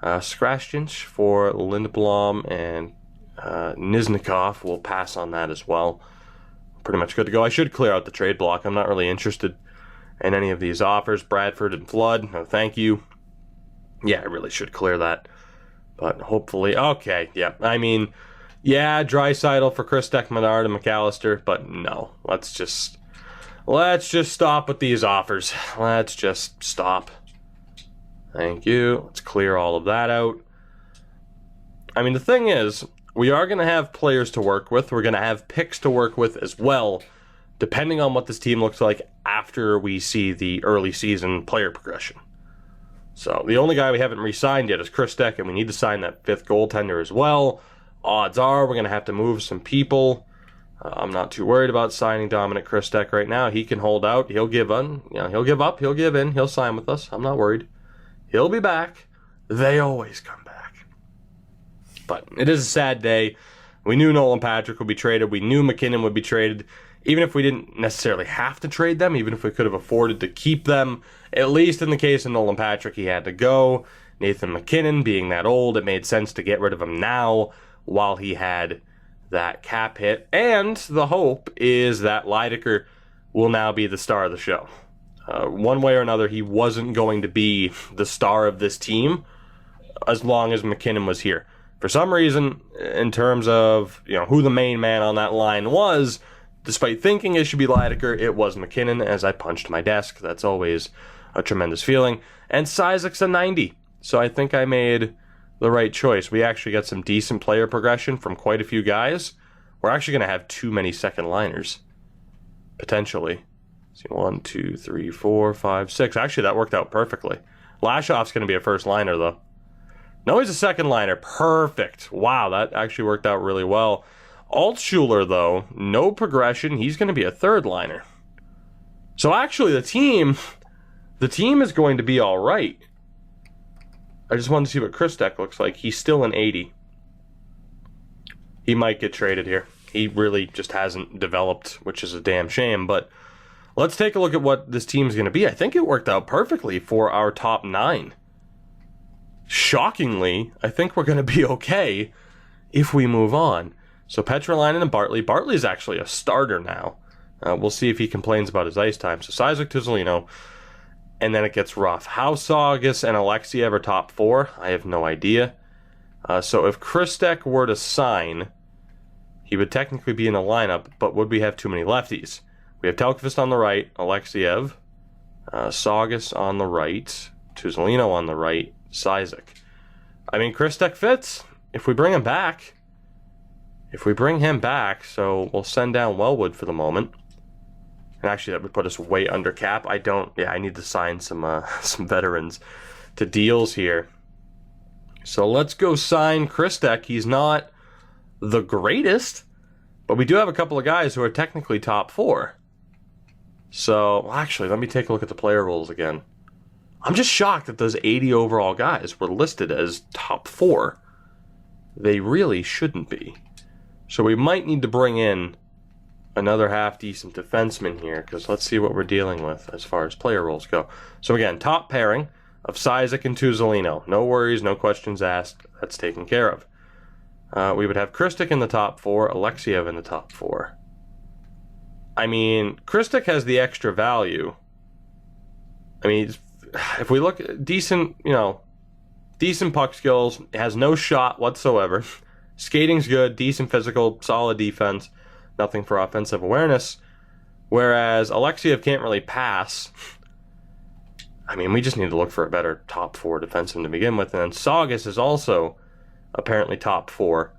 Skrastinch for Lindblom and Nizhnikov. We'll pass on that as well. Pretty much good to go. I should clear out the trade block. I'm not really interested in any of these offers. Bradford and Flood, no thank you. Yeah, I really should clear that. But hopefully, okay, yeah. I mean, yeah, Draisaitl for Christek, Menard, and McAllister, but no. Let's just stop with these offers. Let's just stop. Thank you. Let's clear all of that out. I mean, the thing is, we are going to have players to work with. We're going to have picks to work with as well, depending on what this team looks like after we see the early season player progression. So the only guy we haven't re-signed yet is Christek, and we need to sign that 5th goaltender as well. Odds are we're going to have to move some people. I'm not too worried about signing Dominic Christek right now. He can hold out. He'll give in. He'll give up. He'll give in. He'll sign with us. I'm not worried. He'll be back. They always come back. But it is a sad day. We knew Nolan Patrick would be traded. We knew McKinnon would be traded. Even if we didn't necessarily have to trade them, even if we could have afforded to keep them, at least in the case of Nolan Patrick, he had to go. Nathan McKinnon, being that old, it made sense to get rid of him now while he had that cap hit. And the hope is that Lydecker will now be the star of the show. One way or another, he wasn't going to be the star of this team as long as McKinnon was here. For some reason, in terms of who the main man on that line was, despite thinking it should be Lydecker, it was McKinnon as I punched my desk. That's always a tremendous feeling. And Sizek's a 90, so I think I made the right choice. We actually got some decent player progression from quite a few guys We're actually going to have too many second liners, potentially. See, 1, 2, 3, 4, 5, 6. Actually, that worked out perfectly. Lashoff's going to be a first liner, though. No, he's a second liner. Perfect. Wow, that actually worked out really well. Altshuler, though, no progression. He's going to be a third liner. So actually, the team is going to be all right. I just wanted to see what Christek looks like. He's still an 80. He might get traded here. He really just hasn't developed, which is a damn shame. But let's take a look at what this team's going to be. I think it worked out perfectly for our top 9. Shockingly, I think we're going to be okay if we move on. So Petrolainen and Bartley. Bartley's actually a starter now. We'll see if he complains about his ice time. So Cysek, Tuzolino, and then it gets rough. How Saugus and Alexiev are top 4, I have no idea. So if Christek were to sign, he would technically be in the lineup, but would we have too many lefties? We have Telkvist on the right, Alexiev, Saugus on the right, Tuzolino on the right, Cysek. I mean, Christek fits if we bring him back. So we'll send down Wellwood for the moment. And actually, that would put us way under cap. I need to sign some veterans to deals here. So let's go sign Christek. He's not the greatest, but we do have a couple of guys who are technically top 4. So, actually, let me take a look at the player roles again. I'm just shocked that those 80 overall guys were listed as top 4. They really shouldn't be. So we might need to bring in another half-decent defenseman here, because let's see what we're dealing with as far as player roles go. So again, top pairing of Cysek and Tuzolino. No worries, no questions asked. That's taken care of. We would have Christek in the top 4, Alexiev in the top 4. I mean, Christek has the extra value. I mean, if we look at decent puck skills, has no shot whatsoever. Skating's good, decent physical, solid defense, nothing for offensive awareness. Whereas Alexiev can't really pass. I mean, we just need to look for a better top 4 defenseman to begin with. And then Saugus is also apparently top 4,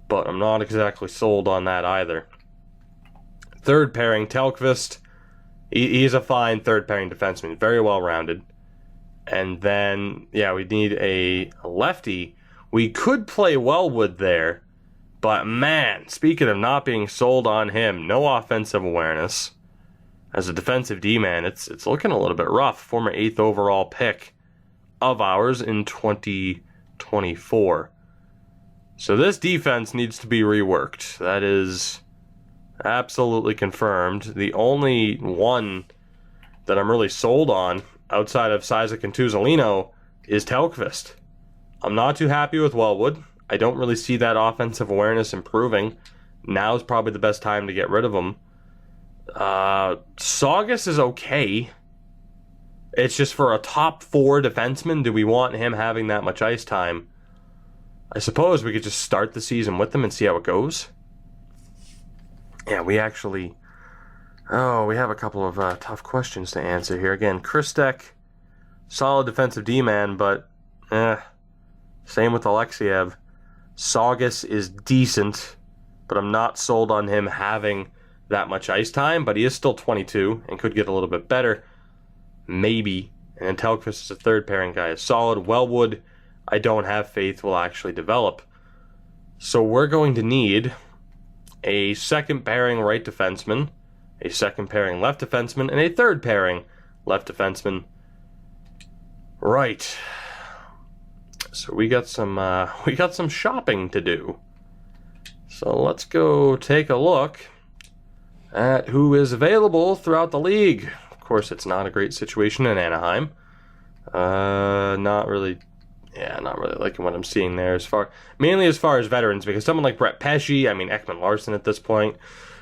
but I'm not exactly sold on that either. Third pairing, Telkvist. He's a fine third pairing defenseman, very well rounded. And then, we need a lefty. We could play Wellwood there, but man, speaking of not being sold on him, no offensive awareness. As a defensive D-man, it's looking a little bit rough. Former 8th overall pick of ours in 2024. So this defense needs to be reworked. That is absolutely confirmed. The only one that I'm really sold on outside of Cysek and Tuzolino is Telkvist. I'm not too happy with Wellwood. I don't really see that offensive awareness improving. Now's probably the best time to get rid of him. Saugus is okay. It's just for a top 4 defenseman, do we want him having that much ice time? I suppose we could just start the season with him and see how it goes. Yeah, we have a couple of tough questions to answer here. Again, Christek, solid defensive D-man, but same with Alexiev. Saugus is decent, but I'm not sold on him having that much ice time, but he is still 22 and could get a little bit better. Maybe. And then Telkvist is a third pairing guy. Is solid. Wellwood, I don't have faith will actually develop. So we're going to need a second pairing right defenseman, a second pairing left defenseman, and a third pairing left defenseman. Right. So we got some shopping to do. So let's go take a look at who is available throughout the league. Of course, it's not a great situation in Anaheim. Not really liking what I'm seeing there mainly as far as veterans, because someone like Brett Pesce, Ekman Larson at this point,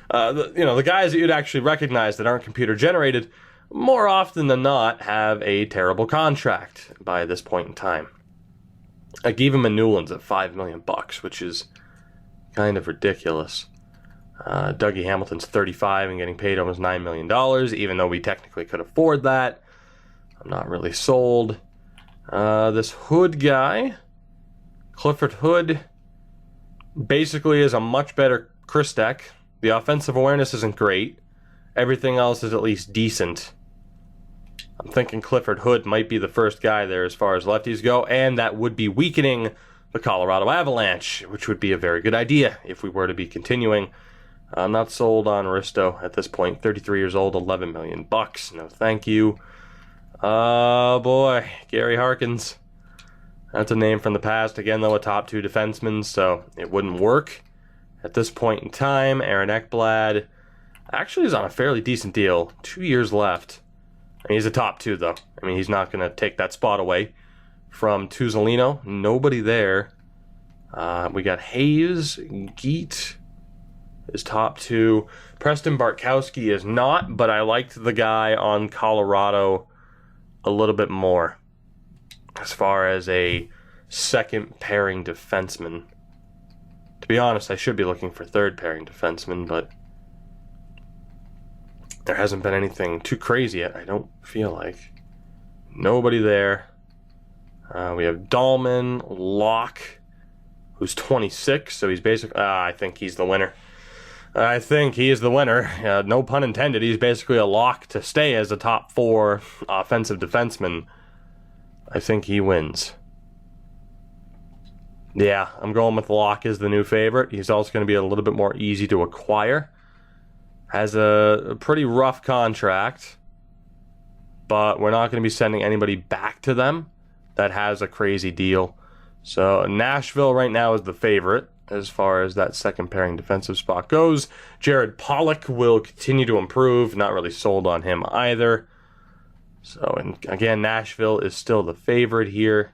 the guys that you'd actually recognize that aren't computer generated, more often than not have a terrible contract by this point in time. Like even Manulin's at $5 million, which is kind of ridiculous. Dougie Hamilton's 35 and getting paid almost $9 million, even though we technically could afford that. I'm not really sold. This Hood guy, Clifford Hood, basically is a much better Christek. The offensive awareness isn't great. Everything else is at least decent. I'm thinking Clifford Hood might be the first guy there as far as lefties go, and that would be weakening the Colorado Avalanche, which would be a very good idea if we were to be continuing. I'm not sold on Risto at this point. 33 years old, $11 million. No, thank you. Oh boy, Gary Harkins. That's a name from the past. Again, though, a top 2 defenseman, so it wouldn't work at this point in time. Aaron Ekblad actually is on a fairly decent deal. 2 years left. And he's a top 2, though. I mean, he's not going to take that spot away from Tuzolino. Nobody there. We got Hayes. Geet is top 2. Preston Bartkowski is not, but I liked the guy on Colorado a little bit more as far as a second pairing defenseman. To be honest, I should be looking for third pairing defenseman, but there hasn't been anything too crazy yet, I don't feel like. Nobody there. We have Dahlman, Locke, who's 26, so he's basically... I think he's the winner. I think he is the winner. No pun intended. He's basically a lock to stay as a top 4 offensive defenseman. I think he wins. Yeah, I'm going with Locke as the new favorite. He's also going to be a little bit more easy to acquire. Has a pretty rough contract, but we're not going to be sending anybody back to them that has a crazy deal. So Nashville right now is the favorite as far as that second pairing defensive spot goes. Jared Pollock will continue to improve. Not really sold on him either. So, and again, Nashville is still the favorite here.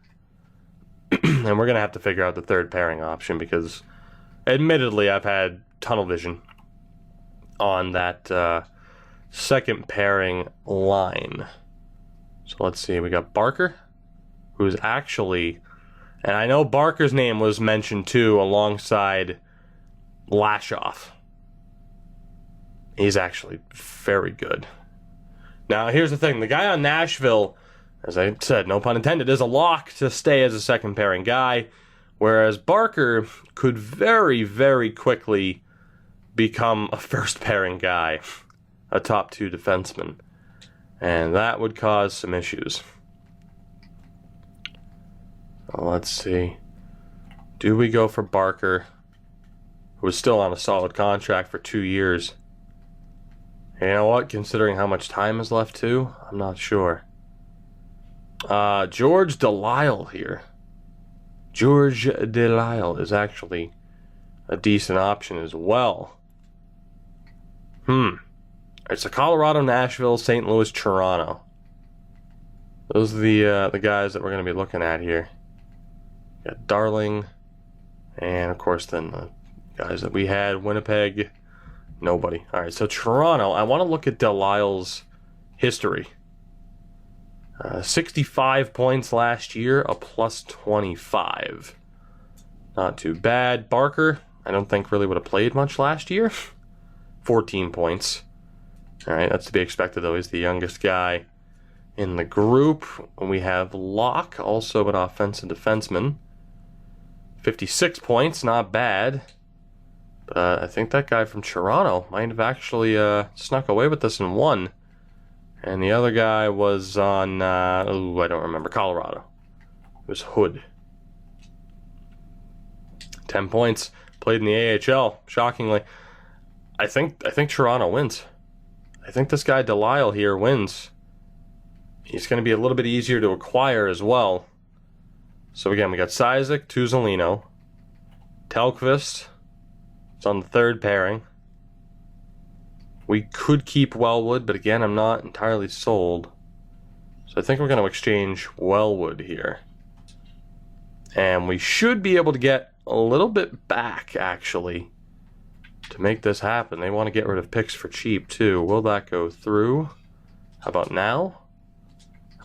And we're going to have to figure out the third pairing option because, admittedly, I've had tunnel vision on that second pairing line. So let's see. We got Barker, who's actually... And I know Barker's name was mentioned, too, alongside Lashoff. He's actually very good. Now, here's the thing. The guy on Nashville, as I said, no pun intended, is a lock to stay as a second pairing guy, whereas Barker could very, very quickly become a first pairing guy, a top 2 defenseman. And that would cause some issues. Let's see. Do we go for Barker, who is still on a solid contract for 2 years? You know what? Considering how much time is left, too, I'm not sure. George Delisle here. George Delisle is actually a decent option as well. It's a Colorado, Nashville, St. Louis, Toronto. Those are the guys that we're going to be looking at here. Got Darling, and of course then the guys that we had, Winnipeg, nobody. All right, so Toronto, I want to look at Delisle's history. 65 points last year, a plus 25. Not too bad. Barker, I don't think really would have played much last year. 14 points. All right, that's to be expected, though. He's the youngest guy in the group. We have Locke, also an offensive defenseman. 56 points, not bad. But I think that guy from Toronto might have actually snuck away with this and won. And the other guy was on, I don't remember, Colorado. It was Hood. 10 points, played in the AHL, shockingly. I think Toronto wins. I think this guy Delisle here wins. He's going to be a little bit easier to acquire as well. So again, we got Sizek, Tuzolino, Telkvist. It's on the third pairing. We could keep Wellwood, but again, I'm not entirely sold. So I think we're going to exchange Wellwood here. And we should be able to get a little bit back, actually, to make this happen. They want to get rid of picks for cheap, too. Will that go through? How about now?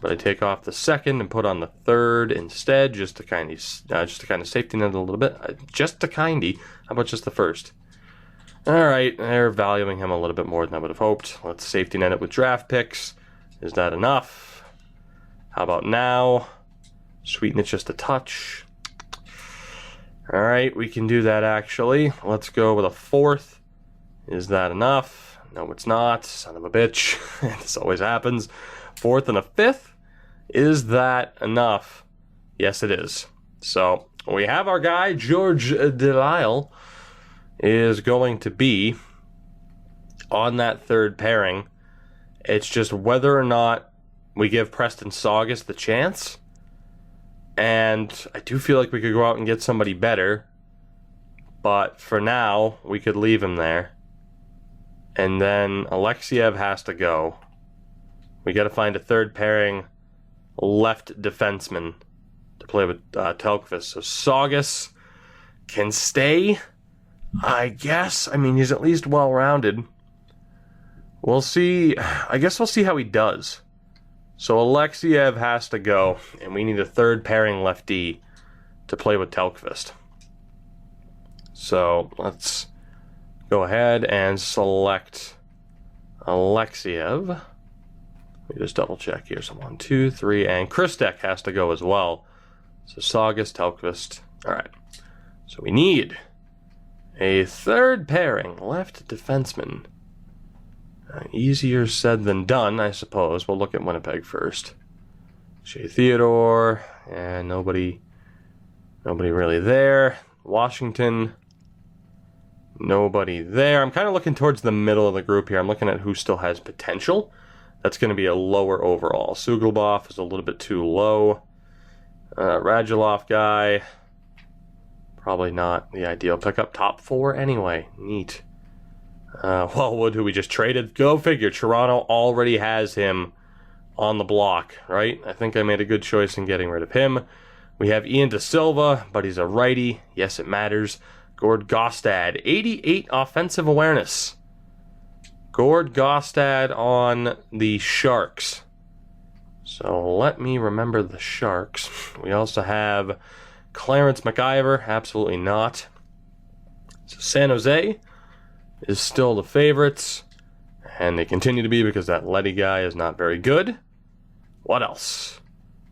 But I take off the second and put on the third instead, just to kind of safety net a little bit. Just to kindy. How about just the first? All right, they're valuing him a little bit more than I would have hoped. Let's safety net it with draft picks. Is that enough? How about now? Sweeten it just a touch. All right, we can do that actually. Let's go with a fourth. Is that enough? No, it's not. Son of a bitch. This always happens. Fourth and a fifth. Is that enough? Yes, it is. So we have our guy, George Delisle, is going to be on that third pairing. It's just whether or not we give Preston Saugus the chance. And I do feel like we could go out and get somebody better. But for now, we could leave him there. And then Alexiev has to go. We got to find a third pairing left defenseman to play with Telkvist. So Saugus can stay, I guess. I mean, he's at least well-rounded. We'll see. I guess we'll see how he does. So Alexiev has to go, and we need a third pairing lefty to play with Telkvist. So let's go ahead and select Alexiev. Let me just double check here. So 1, 2, 3, and Christek has to go as well. So Saugus, Telkvist. All right. So we need a third pairing left defenseman. Easier said than done, I suppose. We'll look at Winnipeg first. Shea Theodore, and nobody really there. Washington, nobody there. I'm kind of looking towards the middle of the group here. I'm looking at who still has potential. That's going to be a lower overall. Suglobov is a little bit too low. Radulov guy, probably not the ideal pickup. Top 4 anyway. Neat. Wellwood, who we just traded. Go figure. Toronto already has him on the block, right? I think I made a good choice in getting rid of him. We have Ian De Silva, but he's a righty. Yes, it matters. Gord Gostad, 88 offensive awareness. Gord Gostad on the Sharks. So let me remember the Sharks. We also have Clarence McIver. Absolutely not. So San Jose is still the favorites, and they continue to be because that Letty guy is not very good. What else?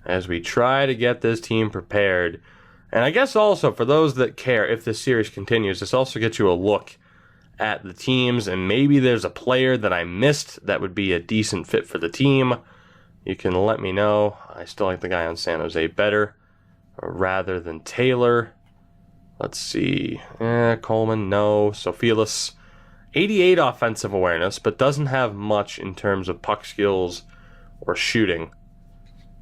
As we try to get this team prepared, and I guess also for those that care if this series continues, this also gets you a look at the teams, and maybe there's a player that I missed that would be a decent fit for the team. You can let me know. I still like the guy on San Jose better, rather than Taylor. Let's see. Coleman, no. Sophilis, 88 offensive awareness, but doesn't have much in terms of puck skills or shooting.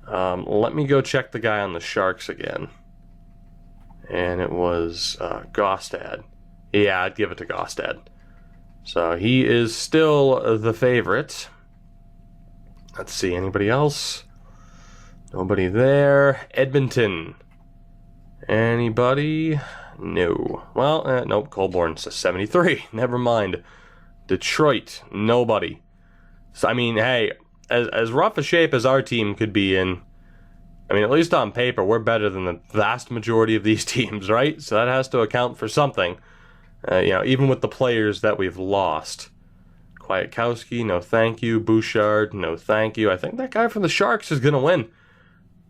Let me go check the guy on the Sharks again. And it was Gostad. Yeah, I'd give it to Gostad. So he is still the favorite. Let's see, anybody else? Nobody there. Edmonton. Anybody? No. Well, nope, Colborne's a 73. Never mind. Detroit, nobody. So, I mean, hey, as rough a shape as our team could be in, I mean, at least on paper, we're better than the vast majority of these teams, right? So that has to account for something. Even with the players that we've lost. Kwiatkowski, no thank you. Bouchard, no thank you. I think that guy from the Sharks is going to win.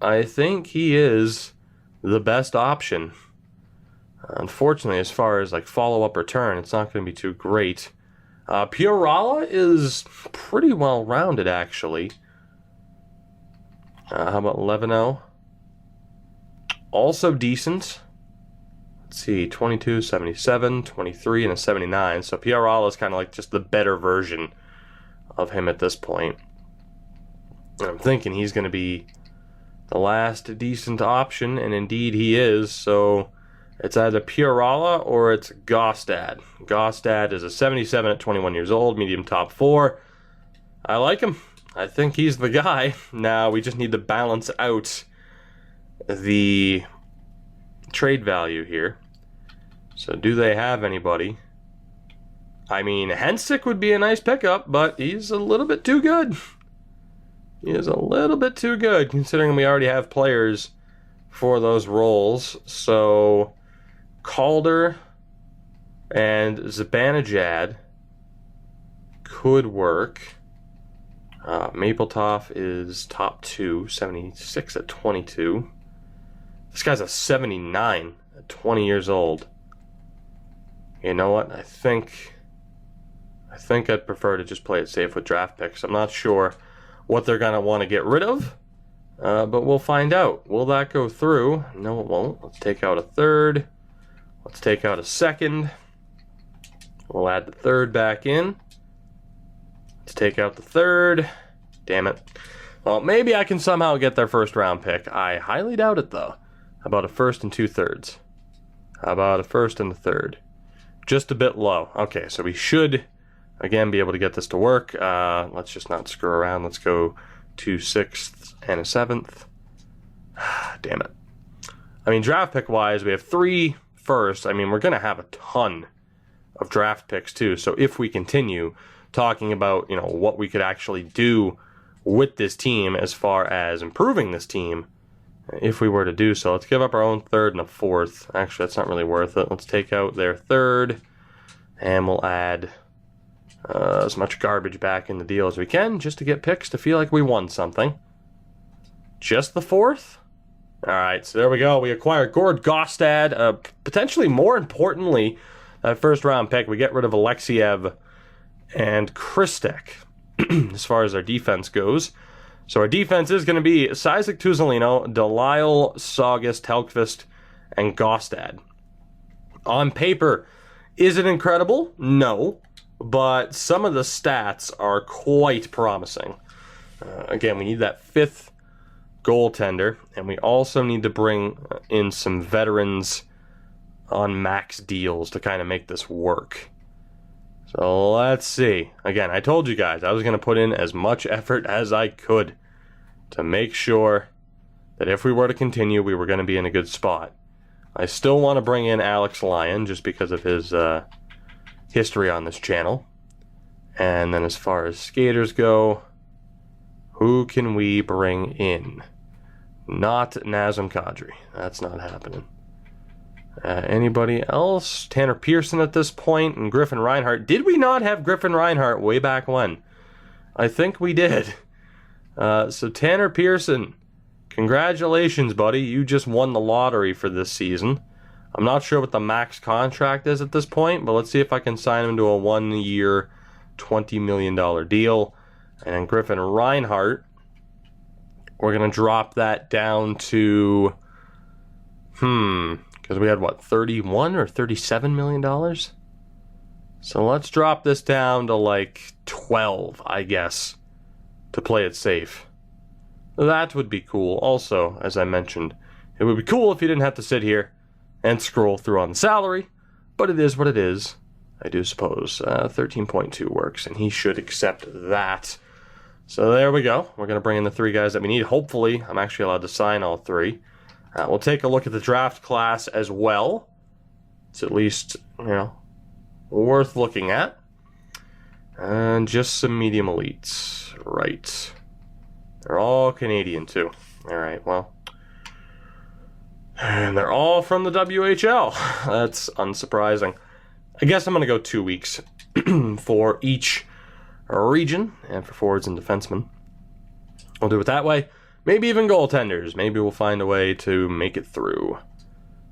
I think he is the best option. Unfortunately, as far as like follow-up return, it's not going to be too great. Piorala is pretty well-rounded, actually. How about Levino? Also decent. Let's see, 22, 77, 23, and a 79. So Piorala is kind of like just the better version of him at this point. And I'm thinking he's going to be the last decent option, and indeed he is. So it's either Piorala or it's Gostad. Gostad is a 77 at 21 years old, medium top 4. I like him. I think he's the guy. Now we just need to balance out the trade value here. So do they have anybody? I mean, Hensick would be a nice pickup, but he's a little bit too good. He is a little bit too good, considering we already have players for those roles. So Calder and Zibanejad could work. Mapletop is top 2, 76 at 22. This guy's a 79 at 20 years old. You know what? I think I'd prefer to just play it safe with draft picks. I'm not sure what they're going to want to get rid of, but we'll find out. Will that go through? No, it won't. Let's take out a third. Let's take out a second. We'll add the third back in. Let's take out the third. Damn it. Well, maybe I can somehow get their first round pick. I highly doubt it, though. How about a first and 2/3? How about a first and a third? Just a bit low. Okay, so we should, again, be able to get this to work. Let's just not screw around. Let's go 2 6ths and a 7th. Damn it. I mean, draft pick-wise, we have 3 firsts. I mean, we're going to have a ton of draft picks, too. So if we continue talking about, what we could actually do with this team as far as improving this team, if we were to do so, let's give up our own third and a fourth. Actually, that's not really worth it. Let's take out their third, and we'll add as much garbage back in the deal as we can, just to get picks to feel like we won something. Just the fourth? All right, so there we go. We acquired Gord Gostad. Potentially, more importantly, that first round pick, we get rid of Alexiev and Kristek as far as our defense goes. So our defense is going to be Isaac Tuzolino, Delisle, Saugus, Telkvist, and Gostad. On paper, is it incredible? No. But some of the stats are quite promising. Again, we need that 5th goaltender, and we also need to bring in some veterans on max deals to kind of make this work. So let's see. Again, I told you guys I was going to put in as much effort as I could to make sure that if we were to continue, we were going to be in a good spot. I still want to bring in Alex Lyon just because of his history on this channel. And then as far as skaters go, who can we bring in? Not Nazem Kadri. That's not happening. Anybody else? Tanner Pearson at this point, and Griffin Reinhart. Did we not have Griffin Reinhart way back when? I think we did. So Tanner Pearson, congratulations, buddy. You just won the lottery for this season. I'm not sure what the max contract is at this point, but let's see if I can sign him to a 1-year, $20 million deal. And then Griffin Reinhart, we're going to drop that down to, because we had, what, $31 or $37 million? So let's drop this down to like 12, I guess, to play it safe. That would be cool. Also, as I mentioned, it would be cool if you didn't have to sit here and scroll through on the salary, but it is what it is, I do suppose. 13.2 works, and he should accept that. So there we go. We're going to bring in the 3 guys that we need. Hopefully, I'm actually allowed to sign all 3. We'll take a look at the draft class as well. It's at least, worth looking at. And just some medium elites. Right. They're all Canadian, too. All right, well. And they're all from the WHL. That's unsurprising. I guess I'm going to go 2 weeks for each region and for forwards and defensemen. We'll do it that way. Maybe even goaltenders. Maybe we'll find a way to make it through.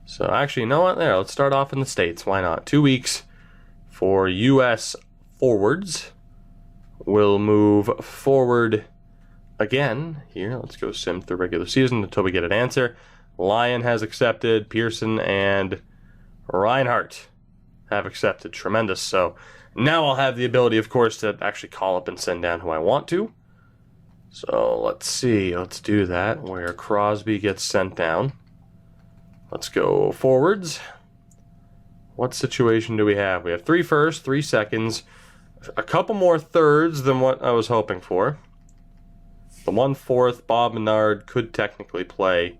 So actually, you know what? There, let's start off in the States. Why not? 2 weeks for U.S. forwards. We'll move forward again. Here, let's go sim through regular season until we get an answer. Lyon has accepted. Pearson and Reinhart have accepted. Tremendous. So now I'll have the ability, of course, to actually call up and send down who I want to. So let's see. Let's do that where Crosby gets sent down. Let's go forwards. What situation do we have? We have 3 firsts, 3 seconds, a couple more thirds than what I was hoping for. The 1/4, Bob Menard could technically play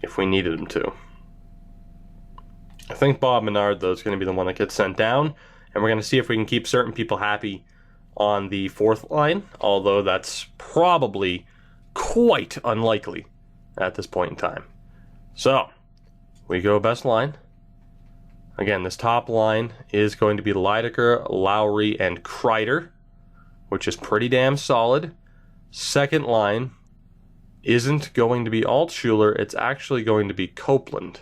if we needed him to. I think Bob Menard, though, is going to be the one that gets sent down, and we're going to see if we can keep certain people happy on the 4th line, although that's probably quite unlikely at this point in time. So, we go best line. Again, this top line is going to be Lydecker, Lowry, and Kreider, which is pretty damn solid. Second line isn't going to be Altshuler, it's actually going to be Copeland.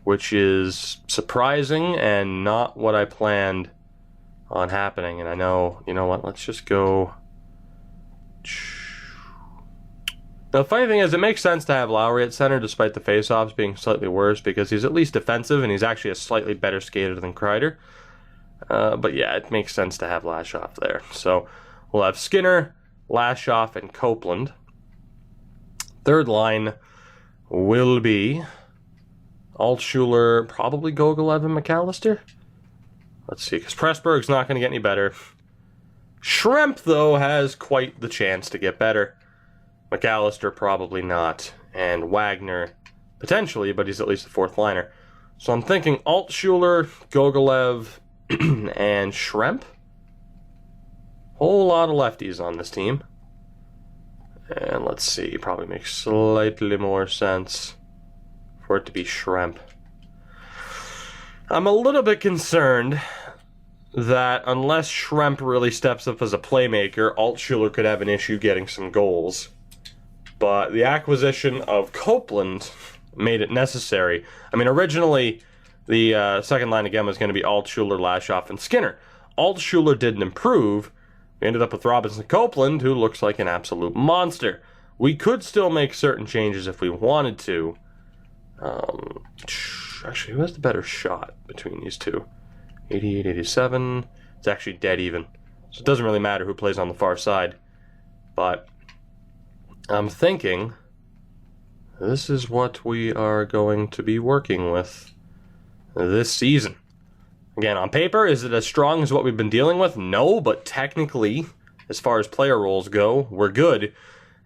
which is surprising and not what I planned on happening. And I know, you know what, let's just go. Now, the funny thing is, it makes sense to have Lowry at center despite the faceoffs being slightly worse because he's at least defensive and he's actually a slightly better skater than Kreider. But yeah, it makes sense to have Lashoff there. So we'll have Skinner, Lashoff, and Copeland. Third line will be Altshuler, probably Gogolev and McAllister. Let's see, because Pressburg's not going to get any better. Schrempf, though, has quite the chance to get better. McAllister, probably not. And Wagner, potentially, but he's at least a fourth liner. So I'm thinking Altshuler, Gogolev, and Schrempf. Whole lot of lefties on this team. And let's see, probably makes slightly more sense for it to be Schrempf. I'm a little bit concerned that unless Schrempf really steps up as a playmaker, Altshuler could have an issue getting some goals. But the acquisition of Copeland made it necessary. I mean, originally, the second line again was going to be Altshuler, Lashoff, and Skinner. Altshuler didn't improve. We ended up with Robinson Copeland, who looks like an absolute monster. We could still make certain changes if we wanted to. Actually, who has the better shot between these two? 88, 87. It's actually dead even. So it doesn't really matter who plays on the far side. But I'm thinking this is what we are going to be working with this season. Again, on paper, is it as strong as what we've been dealing with? No, but technically, as far as player roles go, we're good.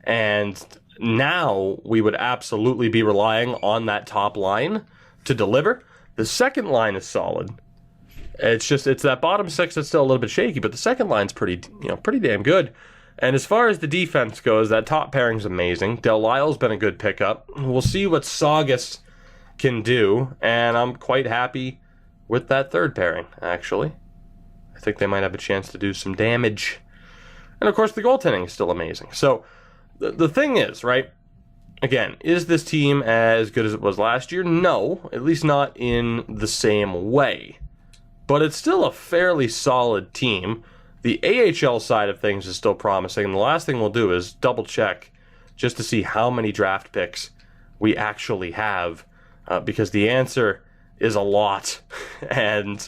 And now we would absolutely be relying on that top line to deliver. The second line is solid. It's that bottom six that's still a little bit shaky, but the second line's pretty damn good. And as far as the defense goes, that top pairing's amazing. Del Lyle's been a good pickup. We'll see what Saugus can do, and I'm quite happy with that third pairing, actually. I think they might have a chance to do some damage. And of course, the goaltending is still amazing. So, the thing is, right, again, is this team as good as it was last year? No, at least not in the same way. But it's still a fairly solid team. The AHL side of things is still promising. And the last thing we'll do is double check just to see how many draft picks we actually have. Because the answer is a lot, and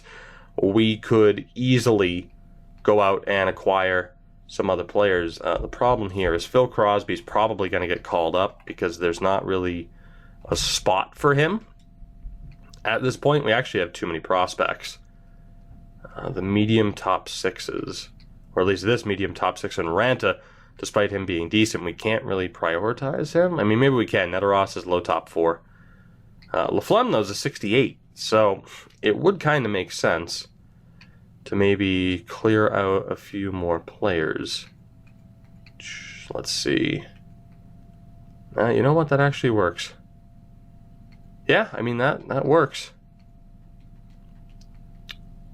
we could easily go out and acquire some other players. The problem here is Phil Crosby's probably going to get called up because there's not really a spot for him. At this point, we actually have too many prospects. The medium top sixes, or at least this medium top six in Ranta, despite him being decent, we can't really prioritize him. I mean, maybe we can. Neteros is low top four. Laflemme, though, is a 68. So it would kind of make sense to maybe clear out a few more players. Let's see. You know what? That actually works. Yeah, I mean, that works.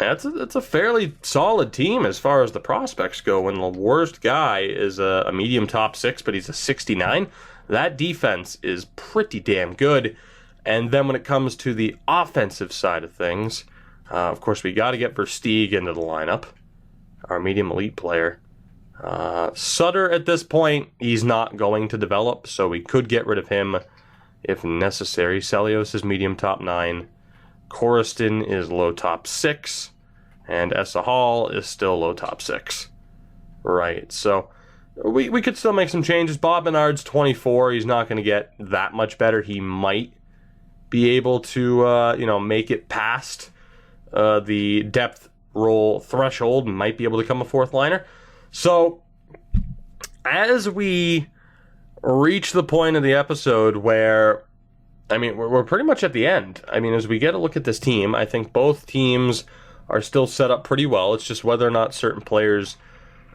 It's a fairly solid team as far as the prospects go. When the worst guy is a medium top six, but he's a 69, that defense is pretty damn good. And then when it comes to the offensive side of things, of course, we got to get Versteeg into the lineup, our medium elite player. Sutter, at this point, he's not going to develop, so we could get rid of him if necessary. Celios is medium top 9. Koriston is low top 6. And Essa Hall is still low top 6. Right, so we could still make some changes. Bob Menard's 24. He's not going to get that much better. He might be able to, make it past the depth role threshold and might be able to become a fourth liner. So, as we reach the point of the episode where, I mean, we're pretty much at the end. I mean, as we get a look at this team, I think both teams are still set up pretty well. It's just whether or not certain players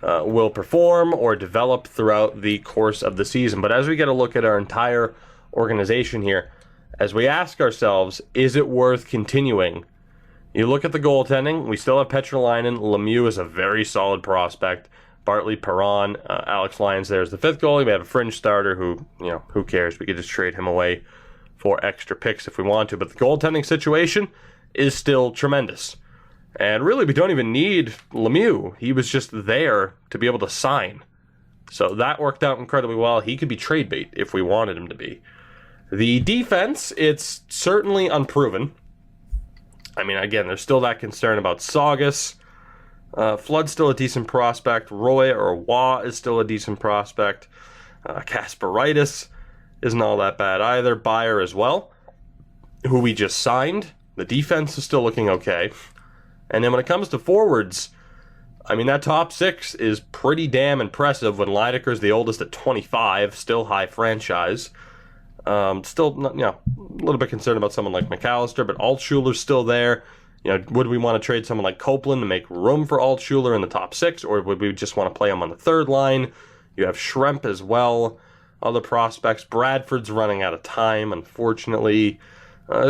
will perform or develop throughout the course of the season. But as we get a look at our entire organization here, as we ask ourselves, is it worth continuing? You look at the goaltending, we still have Petrolainen. Lemieux is a very solid prospect. Bartley, Perron, Alex Lyons there is the fifth goalie. We have a fringe starter who cares? We could just trade him away for extra picks if we want to. But the goaltending situation is still tremendous. And really, we don't even need Lemieux. He was just there to be able to sign. So that worked out incredibly well. He could be trade bait if we wanted him to be. The defense, it's certainly unproven. I mean, again, there's still that concern about Saugus. Flood's still a decent prospect. Roy or Waugh is still a decent prospect. Kasparaitis isn't all that bad either. Bayer as well, who we just signed. The defense is still looking okay. And then when it comes to forwards, I mean, that top six is pretty damn impressive when Leideker's the oldest at 25, still high franchise. Still, a little bit concerned about someone like McAllister, but Altschuler's still there. Would we want to trade someone like Copeland to make room for Altschuler in the top six, or would we just want to play him on the third line? You have Schremp as well. Other prospects. Bradford's running out of time, unfortunately.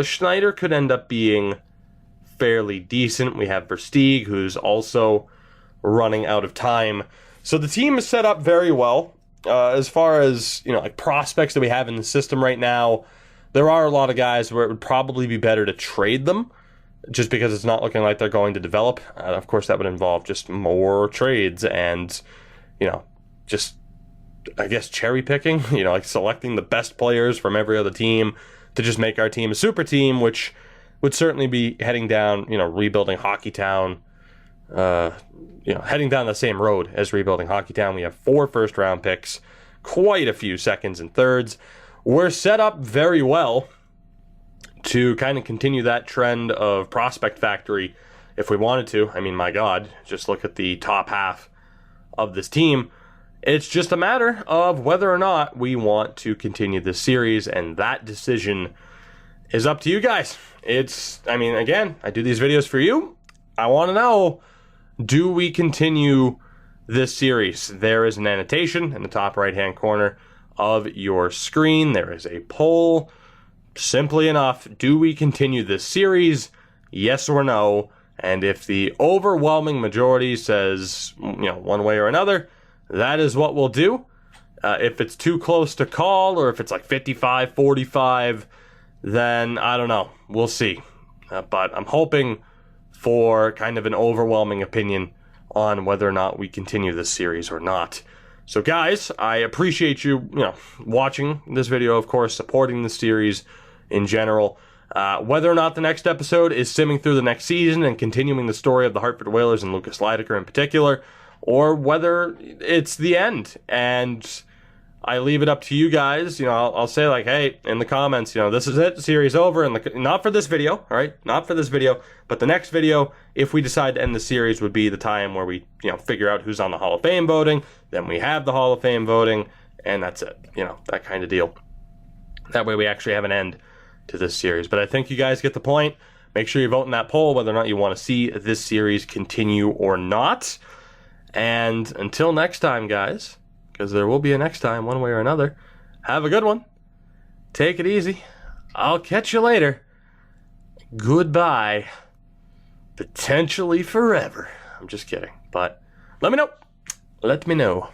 Schneider could end up being fairly decent. We have Versteeg, who's also running out of time. So the team is set up very well. As far as, like prospects that we have in the system right now, there are a lot of guys where it would probably be better to trade them just because it's not looking like they're going to develop. Of course, that would involve just more trades and, just, I guess, cherry picking, like selecting the best players from every other team to just make our team a super team, which would certainly be heading down, rebuilding Hockeytown, heading down the same road as rebuilding Hockeytown. We have 4 first-round picks, quite a few seconds and thirds. We're set up very well to kind of continue that trend of prospect factory if we wanted to. I mean, my God, just look at the top half of this team. It's just a matter of whether or not we want to continue this series, and that decision is up to you guys. Again, I do these videos for you. I want to know, do we continue this series? There is an annotation in the top right-hand corner of your screen. There is a poll. Simply enough, do we continue this series? Yes or no? And if the overwhelming majority says, one way or another, that is what we'll do. If it's too close to call, or if it's like 55-45, then I don't know. We'll see. But I'm hoping for kind of an overwhelming opinion on whether or not we continue this series or not. So guys, I appreciate you, watching this video, of course, supporting the series in general. Whether or not the next episode is simming through the next season and continuing the story of the Hartford Whalers and Lucas Leideker in particular, or whether it's the end and I leave it up to you guys. I'll say like, hey, in the comments, this is it, series over, and not for this video, all right, not for this video, but the next video, if we decide to end the series, would be the time where we, figure out who's on the Hall of Fame voting, then we have the Hall of Fame voting, and that's it, that kind of deal. That way we actually have an end to this series. But I think you guys get the point. Make sure you vote in that poll whether or not you want to see this series continue or not. And until next time, guys, because there will be a next time one way or another, have a good one. Take it easy. I'll catch you later. Goodbye. Potentially forever. I'm just kidding. But let me know. Let me know.